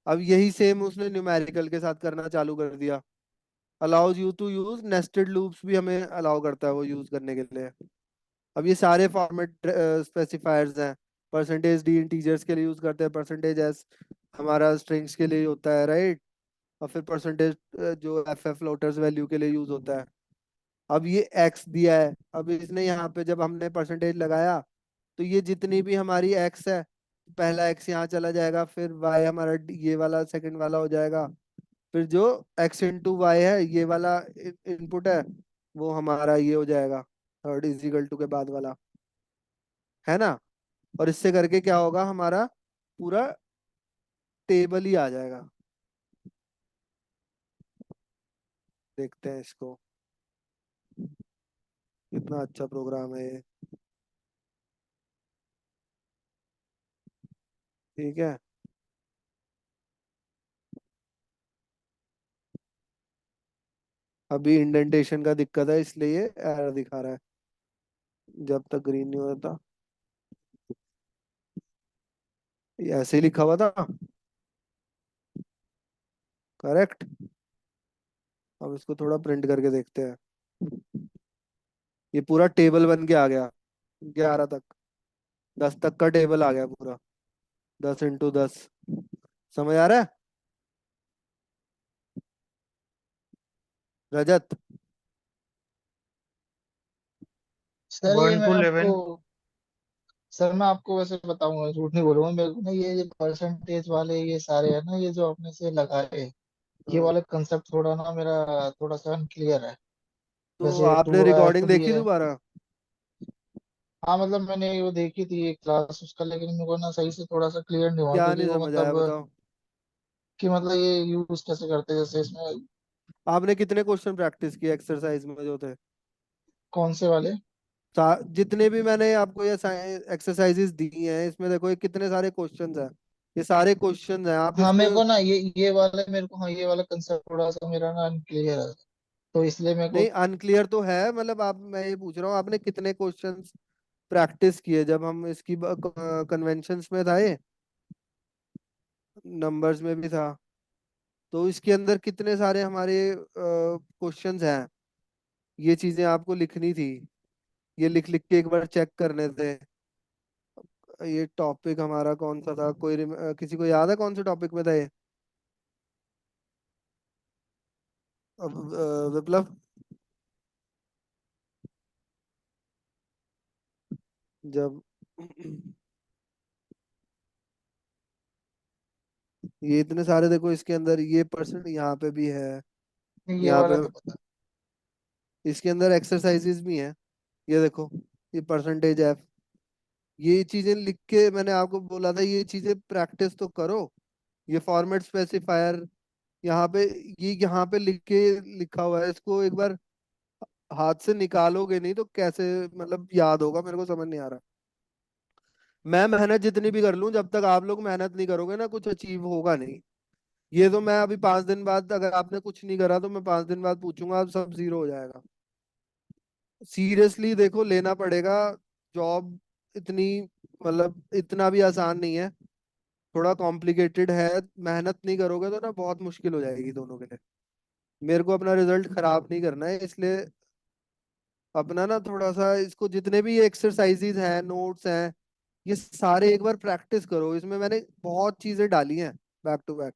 अब यही सेम उसने न्यूमेरिकल के साथ करना चालू कर दिया। Allows you to use nested loops भी हमें अलाउ करता है वो यूज करने के लिए। अब ये सारे फॉर्मेट स्पेसिफायर्स हैं। परसेंटेज डी इंटीजर्स के लिए यूज करते हैं, परसेंटेज एस हमारा स्ट्रिंग्स के लिए होता है, राइट? और फिर परसेंटेज जो एफ एफ फ्लोटर्स वैल्यू के लिए यूज होता है। अब ये एक्स दिया है, अब इसने यहाँ पे जब हमने परसेंटेज लगाया, तो ये जितनी भी हमारी एक्स है, पहला एक्स यहाँ चला जाएगा, फिर वाई हमारा ये वाला सेकंड वाला हो जाएगा, फिर जो एक्स इंटू वाई है ये वाला इनपुट है, वो हमारा ये हो जाएगा थर्ड इज इक्वल टू के बाद वाला, है ना? और इससे करके क्या होगा, हमारा पूरा टेबल ही आ जाएगा। देखते हैं इसको, कितना अच्छा प्रोग्राम है ये। ठीक है, अभी इंडेंटेशन का दिक्कत है इसलिए ये एरर दिखा रहा है, जब तक ग्रीन नहीं होता। ये ऐसे ही लिखा हुआ था, करेक्ट। अब इसको थोड़ा प्रिंट करके देखते हैं। ये पूरा टेबल बन के आ गया, 11 तक, 10 तक का टेबल आ गया पूरा, 10 इंटू 10। समझ आ रहा है रजत? सर ये 1 मैं to आपको 11। सर मैं आपको वैसे बताऊंगा, झूठ नहीं बोलूंगा, मेरे को ना ये परसेंटेज वाले ये सारे है ना, ये जो आपने से लगाए, ये हाँ, वाला कंसेप्ट थोड़ा ना मेरा थोड़ा सा अनक्लियर है। तो जैसे आपने टू एफ रिकॉर्डिंग डी देखी है। दोबारा? हाँ मतलब मैंने वो देखी थी एक क्लास उसका, लेकिन मेरे को ना सही से थोड़ा सा क्लियर नहीं हुआ, क्या क्योंकि नहीं वो समझ आया मतलब बताओ? कि मतलब ये यूज कैसे करते हैं, जैसे इसमें आपने कितने क्वेश्चन प्रैक्टिस किए एक्सरसाइज में जो थे? कौन से वाले। जितने भी मैंने आपको ये एक्सरसाइजेस दी हैं, इसमें देखो ये कितने सारे क्वेश्चंस हैं। ये सारे क्वेश्चंस हैं, आप हाँ इसमें। मेरे को ना ये वाले मेरे को, हाँ ये वाला कंसेप्ट थोड़ा सा मेरा ना अनक्लियर है, तो इसलिए मेरे को। नहीं, अनक्लियर तो है, मतलब आप, मैं ये पूछ रहा हूँ आपने कितने क्वेश्चंस प्रैक्टिस किए जब हम इसकी कन्वेंशंस में था, ये नंबर्स में भी था, तो इसके अंदर कितने सारे हमारे क्वेश्चंस हैं। ये चीजें आपको लिखनी थी, ये लिख लिख के एक बार चेक करने थे। ये टॉपिक हमारा कौन सा था, किसी को याद है कौन से टॉपिक में था ये? विप्लव, जब ये इतने सारे देखो इसके अंदर, ये परसेंट यहाँ पे भी है, ये यहाँ वाला पे तो पता है। इसके अंदर एक्सरसाइजेस भी हैं। ये देखो, ये परसेंटेज एफ, ये चीजें लिख के मैंने आपको बोला था, ये चीजें प्रैक्टिस तो करो। ये फॉर्मेट स्पेसिफायर यहाँ पे, ये यहाँ पे लिख के लिखा हुआ है, इसको एक बार हाथ से निकालोगे नहीं तो कैसे मतलब याद होगा, मेरे को समझ नहीं आ रहा। मैं मेहनत जितनी भी कर लूं, जब तक आप लोग मेहनत नहीं करोगे ना, कुछ अचीव होगा नहीं। ये तो मैं अभी 5 दिन बाद, अगर आपने कुछ नहीं करा तो मैं 5 दिन बाद पूछूंगा, अब सब जीरो हो जाएगा। सीरियसली देखो, लेना पड़ेगा जॉब। इतनी मतलब इतना भी आसान नहीं है, थोड़ा कॉम्प्लिकेटेड है। मेहनत नहीं करोगे तो ना बहुत मुश्किल हो जाएगी दोनों के लिए। मेरे को अपना रिजल्ट खराब नहीं करना है, इसलिए अपना ना थोड़ा सा इसको, जितने भी ये एक्सरसाइजेज हैं, नोट्स हैं, ये सारे एक बार प्रैक्टिस करो। इसमें मैंने बहुत चीजें डाली हैं बैक टू बैक।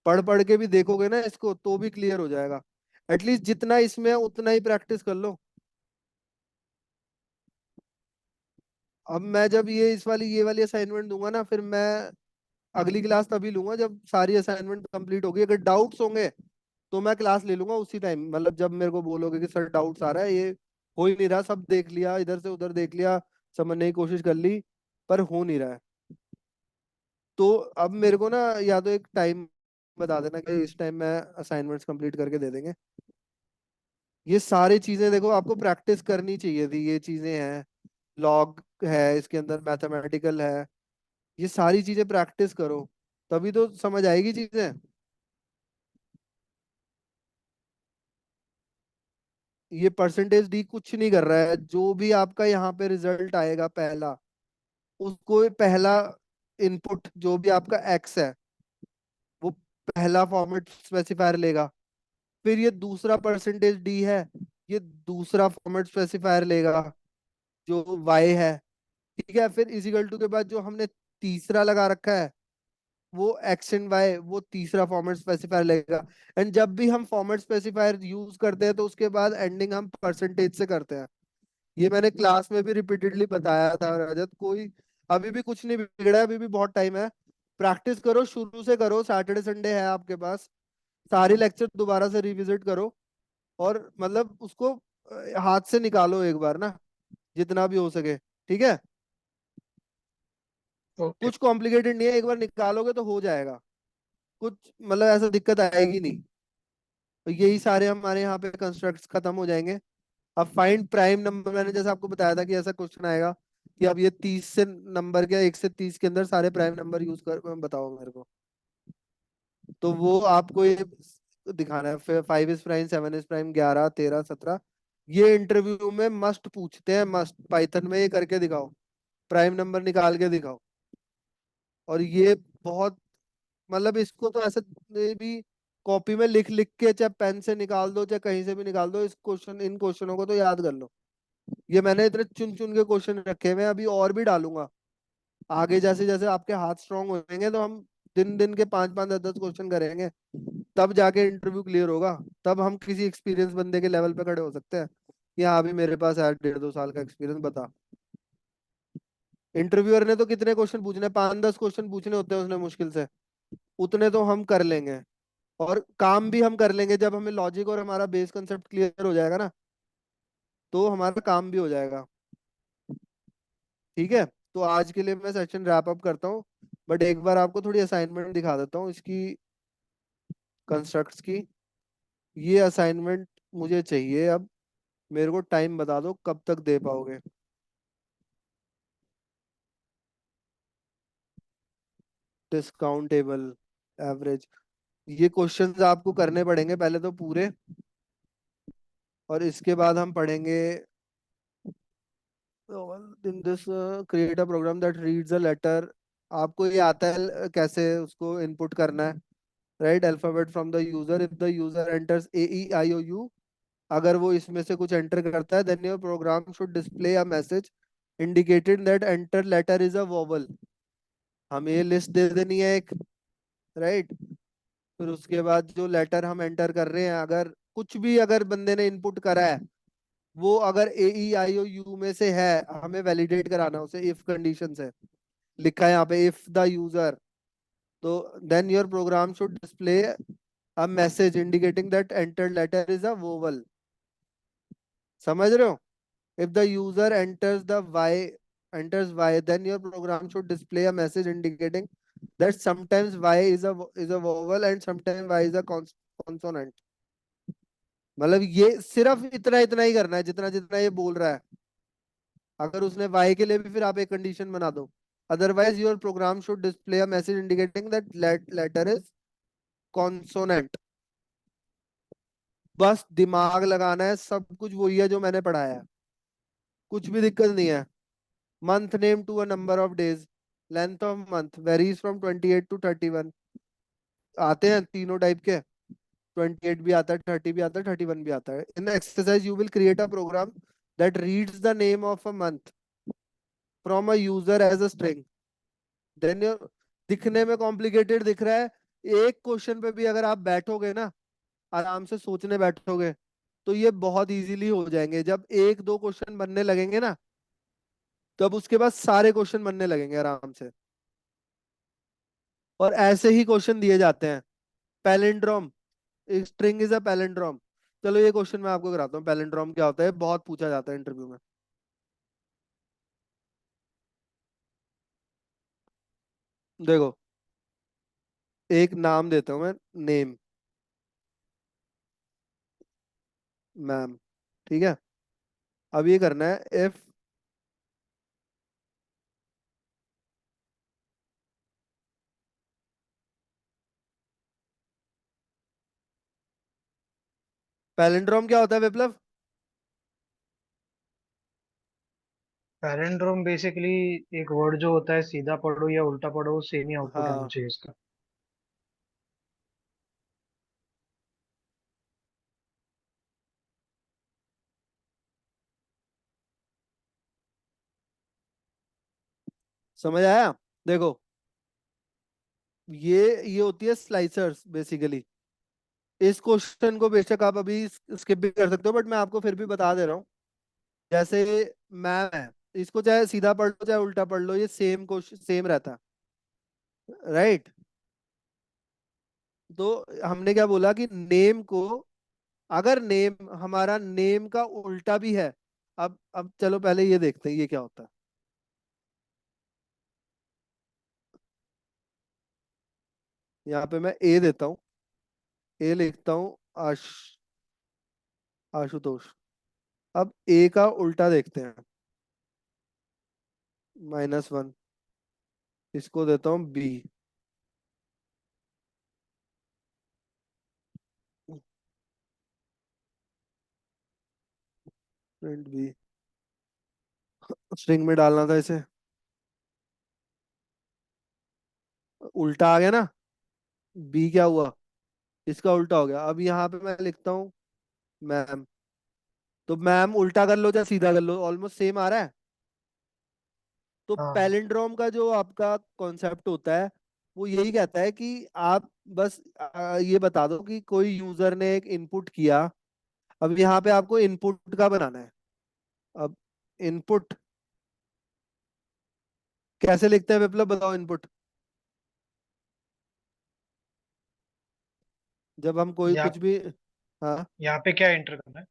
पढ़ पढ़ के भी देखोगे ना इसको तो भी क्लियर हो जाएगा। एटलीस्ट जितना इसमें है उतना ही प्रैक्टिस कर लो। अब मैं जब ये वाली असाइनमेंट दूंगा ना, फिर मैं अगली क्लास तभी लूंगा जब सारी असाइनमेंट कंप्लीट होगी। अगर डाउट्स होंगे तो मैं क्लास ले लूंगा उसी टाइम, मतलब जब मेरे को बोलोगे कि सर डाउट्स आ रहा है, ये हो ही नहीं रहा, सब देख लिया, इधर से उधर देख लिया, समझने की कोशिश कर ली, पर हो नहीं रहा है। तो अब मेरे को ना या तो एक टाइम बता देना कि इस टाइम में असाइनमेंट्स कंप्लीट करके दे देंगे। ये सारी चीजें देखो आपको प्रैक्टिस करनी चाहिए थी, ये चीजें हैं, लॉग है इसके अंदर, मैथमेटिकल है, ये सारी चीजें प्रैक्टिस करो, तभी तो समझ आएगी चीजें। ये परसेंटेज डी कुछ नहीं कर रहा है, जो भी आपका यहाँ पे रिजल्ट आएगा पहला, उसको पहला इनपुट जो भी आपका एक्स है, वो पहला फॉर्मेट स्पेसिफायर लेगा। फिर ये दूसरा परसेंटेज डी है, ये दूसरा फॉर्मेट स्पेसिफायर लेगा जो वाई है। ठीक है, फिर इजिकल टू के बाद जो हमने तीसरा लगा रखा है, वो एक्स एंड वाई, वो तीसरा फॉर्मेट स्पेसिफायर लेगा। एंड जब भी हम फॉर्मेट स्पेसिफायर यूज करते हैं तो उसके बाद एंडिंग हम परसेंटेज से करते हैं। ये मैंने क्लास में भी रिपीटेडली बताया था रजत। कोई अभी भी कुछ नहीं बिगड़ा है, अभी भी बहुत टाइम है। प्रैक्टिस करो, शुरू से करो, सैटरडे संडे है आपके पास, सारे लेक्चर दोबारा से रिविजिट करो, और मतलब उसको हाथ से निकालो एक बार ना, जितना भी हो सके। ठीक है, ओके। कुछ कॉम्प्लिकेटेड नहीं है, एक बार निकालोगे तो हो जाएगा, कुछ मतलब ऐसा दिक्कत आएगी नहीं। तो यही सारे हमारे यहाँ पे कंस्ट्रक्ट्स खत्म हो जाएंगे। अब फाइंड प्राइम नंबर, मैंने जैसे आपको बताया था कि ऐसा क्वेश्चन आएगा कि अब ये 30 से नंबर के, 1 से 30 के अंदर सारे प्राइम नंबर यूज कर बताओ मेरे को। तो वो आपको ये दिखाना है, फिर 5 इज प्राइम, 7 इज प्राइम, 11, 13, 17। ये इंटरव्यू में मस्ट पूछते हैं, मस्ट पाइथन में ये करके दिखाओ, प्राइम नंबर निकाल के दिखाओ। और ये बहुत, मतलब इसको तो ऐसे भी कॉपी में लिख लिख के, चाहे पेन से निकाल दो चाहे कहीं से भी निकाल दो, इस क्वेश्चन इन क्वेश्चनों को तो याद कर लो। ये मैंने इतने चुन चुन के क्वेश्चन रखे हुए हैं, अभी और भी डालूंगा आगे। जैसे जैसे आपके हाथ स्ट्रांग होंगे तो हम दिन दिन के 5 5 10 10 क्वेश्चन करेंगे, तब जाके इंटरव्यू क्लियर होगा, तब हम किसी एक्सपीरियंस बंदे के लेवल पे खड़े हो सकते हैं। यहाँ भी मेरे पास है 1.5-2 साल का एक्सपीरियंस, बता। इंटरव्यूअर ने तो कितने क्वेश्चन पूछने, 5-10 क्वेश्चन पूछने होते हैं उसने मुश्किल से, उतने तो हम कर लेंगे। और काम भी हम कर लेंगे जब हमें लॉजिक और हमारा बेस कंसेप्ट क्लियर हो जाएगा ना, तो हमारा काम भी हो जाएगा। ठीक है, तो आज के लिए मैं सेशन रैप अप करता हूँ, बट एक बार आपको थोड़ी असाइनमेंट दिखा देता हूँ इसकी, कंस्ट्रक्ट्स की। ये असाइनमेंट मुझे चाहिए अब, मेरे को टाइम बता दो कब तक दे पाओगे। डिस्काउंटेबल एवरेज, ये क्वेश्चंस आपको करने पड़ेंगे पहले तो पूरे, और इसके बाद हम पढ़ेंगे in this create a program that reads a letter. आपको ये आता है कैसे उसको इनपुट करना है, right? Alphabet from the user, if the user enters AEIOU, अगर वो इसमें से कुछ एंटर करता है, then your program should display a message indicated that enter letter is a vowel. हमें ये लिस्ट दे देनी है एक, राइट? फिर उसके बाद जो लेटर हम एंटर कर रहे हैं, अगर कुछ भी अगर बंदे ने इनपुट करा है, वो अगर AEIOU में से है, हमें वैलिडेट कराना उसे इफ कंडीशन से। लिखा है यहाँ पे इफ द यूजर, तो then your program should display a message indicating that entered letter is a vowel. समझ रहे हो? If the user enters y, then your program should display a message indicating that sometimes y is a vowel and sometimes y is a consonant. मतलब ये सिर्फ इतना इतना ही करना है जितना जितना ये बोल रहा है। अगर उसने y के लिए भी फिर आप एक कंडीशन बना दो, otherwise your program should display a message indicating that letter is consonant। बस दिमाग लगाना है, सब कुछ वही है जो मैंने पढ़ाया है, कुछ भी दिक्कत नहीं है। Month name to a number of days, length of month varies from 28 to 31। आते हैं तीनों टाइप के, 28 भी आता है, 30 भी आता है, 31 भी आता है। In exercise you will create a program that reads the name of a month from a user as a string. Then दिखने में कॉम्प्लिकेटेड दिख रहा है, एक क्वेश्चन पे भी अगर आप बैठोगे ना, आराम से सोचने बैठोगे, तो ये बहुत इजीली हो जाएंगे। जब एक दो क्वेश्चन बनने लगेंगे ना, तब उसके बाद सारे क्वेश्चन बनने लगेंगे आराम से। और ऐसे ही क्वेश्चन दिए जाते हैं। Palindrome, string is a palindrome. चलो ये क्वेश्चन मैं आपको कराता हूँ, पैलिंड्रोम क्या होता है, बहुत पूछा जाता है इंटरव्यू में। देखो, एक नाम देता हूँ मैं, नेम, मैम, ठीक है? अब ये करना है इफ पैलिंड्रोम क्या होता है विप्लव? पैरेंड्रोम बेसिकली एक वर्ड जो होता है, सीधा पढ़ो या उल्टा पढ़ो, सेम ही आउटपुट आना हाँ, चाहिए इसका। समझ आया? देखो, ये होती है स्लाइसर्स बेसिकली। इस क्वेश्चन को बेशक आप अभी स्किप भी कर सकते हो, बट मैं आपको फिर भी बता दे रहा हूँ। जैसे मैम है, इसको चाहे सीधा पढ़ लो चाहे उल्टा पढ़ लो, ये सेम क्वेश्चन सेम रहता है, राइट? तो हमने क्या बोला कि नेम को, अगर नेम हमारा नेम का उल्टा भी है, अब चलो पहले ये देखते हैं ये क्या होता है। यहाँ पे मैं ए देता हूँ, ए लिखता हूँ, आशुतोष। अब ए का उल्टा देखते हैं, -1, इसको देता हूँ बी। प्रिंट बी, स्ट्रिंग में डालना था इसे, उल्टा आ गया ना, बी क्या हुआ, इसका उल्टा हो गया। अब यहाँ पे मैं लिखता हूँ मैम, तो मैम उल्टा कर लो चाहे सीधा कर लो, ऑलमोस्ट सेम आ रहा है। तो हाँ। पैलिंड्रोम का जो आपका कॉन्सेप्ट होता है, वो यही कहता है कि आप बस ये बता दो कि कोई यूजर ने एक इनपुट किया, अब यहाँ पे आपको इनपुट का बनाना है। अब इनपुट कैसे लिखते हैं विप्लव, बताओ इनपुट। जब हम कोई यहाँ कुछ भी, हाँ, यहाँ पे क्या एंटर करना है?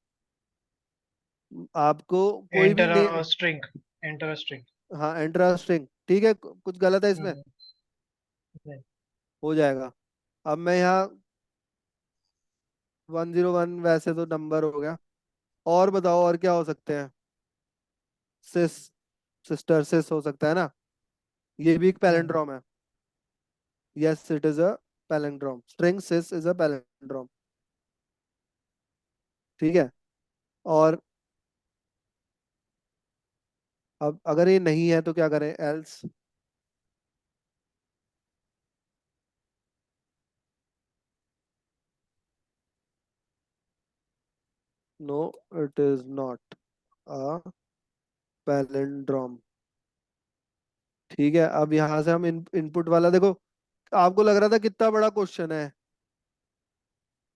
आपको कोई भी एंटर ने, a string, enter a string. हाँ एंटर स्ट्रिंग, ठीक है, कुछ गलत है इसमें? नहीं। हो जाएगा। अब मैं यहाँ 101 वैसे तो नंबर हो गया। और बताओ और क्या हो सकते हैं? सिस, सिस्टर सिस हो सकता है ना, ये भी एक हम्म। पैलिंड्रोम है। Yes it is a palindrome, string sis is a palindrome. ठीक है। और अब अगर ये नहीं है तो क्या करें, else? No, it is not a palindrome. ठीक है, अब यहाँ से हम इनपुट वाला देखो, आपको लग रहा था कितना बड़ा क्वेश्चन है,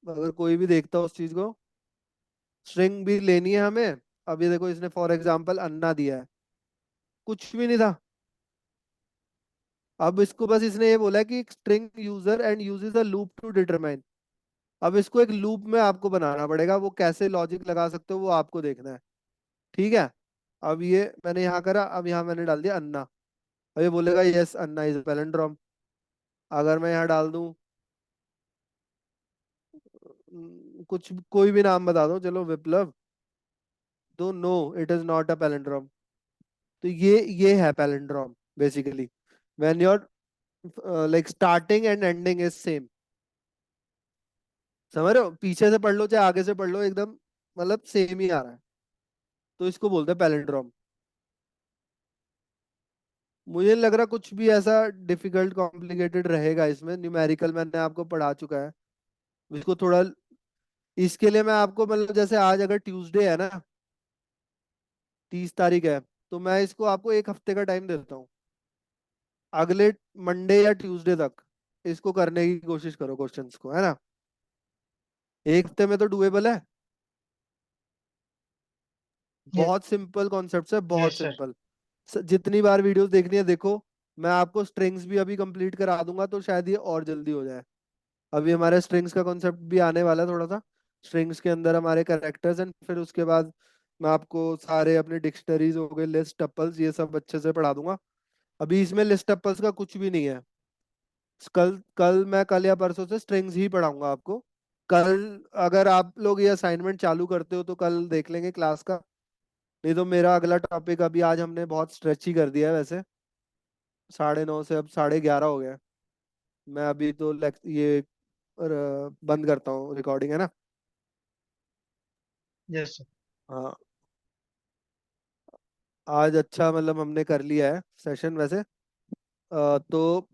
अगर कोई भी देखता उस चीज को। स्ट्रिंग भी लेनी है हमें। अब ये देखो, इसने फॉर एग्जांपल अन्ना दिया है, कुछ भी नहीं था। अब इसको बस इसने ये बोला है कि string user and uses a loop to determine. अब इसको एक लूप में आपको बनाना पड़ेगा, वो कैसे लॉजिक लगा सकते हो वो आपको देखना है। ठीक है। अब ये मैंने यहाँ करा, अब यहाँ मैंने डाल दिया अन्ना। अब ये बोलेगा यस अन्ना इज पैलिंड्रोम। अगर मैं यहाँ डाल दूं कुछ कोई भी नाम बता दो, चलो विप्लव, तो no, it is not a palindrome. तो ये है palindrome basically, when your like starting and ending is same. समझ रहे हो, पीछे से पढ़ लो चाहे आगे से पढ़ लो, एकदम मतलब सेम ही आ रहा है, तो इसको बोलते हैं पैलिंड्रोम। मुझे नहीं लग रहा कुछ भी ऐसा डिफिकल्ट कॉम्प्लिकेटेड रहेगा इसमें, न्यूमेरिकल मैंने आपको पढ़ा चुका है। इसको थोड़ा, इसके लिए मैं आपको मतलब जैसे आज अगर ट्यूसडे है ना, 30 तारीख है, तो मैं इसको आपको एक हफ्ते का टाइम देता हूँ। अगले मंडे या ट्यूसडे तक इसको करने की कोशिश करो क्वेश्चंस को, है ना। एक हफ्ते में तो डुएबल है। यस। बहुत सिंपल कॉन्सेप्ट है, बहुत यस सर। सिंपल। जितनी बार वीडियोस देखनी है देखो। मैं आपको स्ट्रिंग्स भी अभी कंप्लीट करा दूंगा तो शायद ये और जल्दी हो जाए। अभी हमारे स्ट्रिंग्स का कॉन्सेप्ट भी आने वाला है थोड़ा सा। स्ट्रिंग्स के अंदर हमारे कैरेक्टर्स एंड फिर उसके बाद मैं आपको सारे अपने डिक्शनरीज हो गए, लिस्ट टपल्स, ये सब अच्छे से पढ़ा दूंगा। अभी इसमें लिस्ट टपल्स का कुछ भी नहीं है। कल कल मैं कल या परसों से स्ट्रिंग्स ही पढ़ाऊंगा आपको। कल अगर आप लोग ये असाइनमेंट चालू करते हो तो कल देख लेंगे क्लास का। नहीं तो मेरा अगला टॉपिक, अभी आज हमने बहुत स्ट्रेच ही कर दिया है वैसे, 9:30 से अब 11:30 हो गया है। मैं अभी तो ये बंद करता हूँ, रिकॉर्डिंग है ना। Yes sir. हाँ, आज अच्छा मतलब हमने कर लिया है सेशन वैसे। तो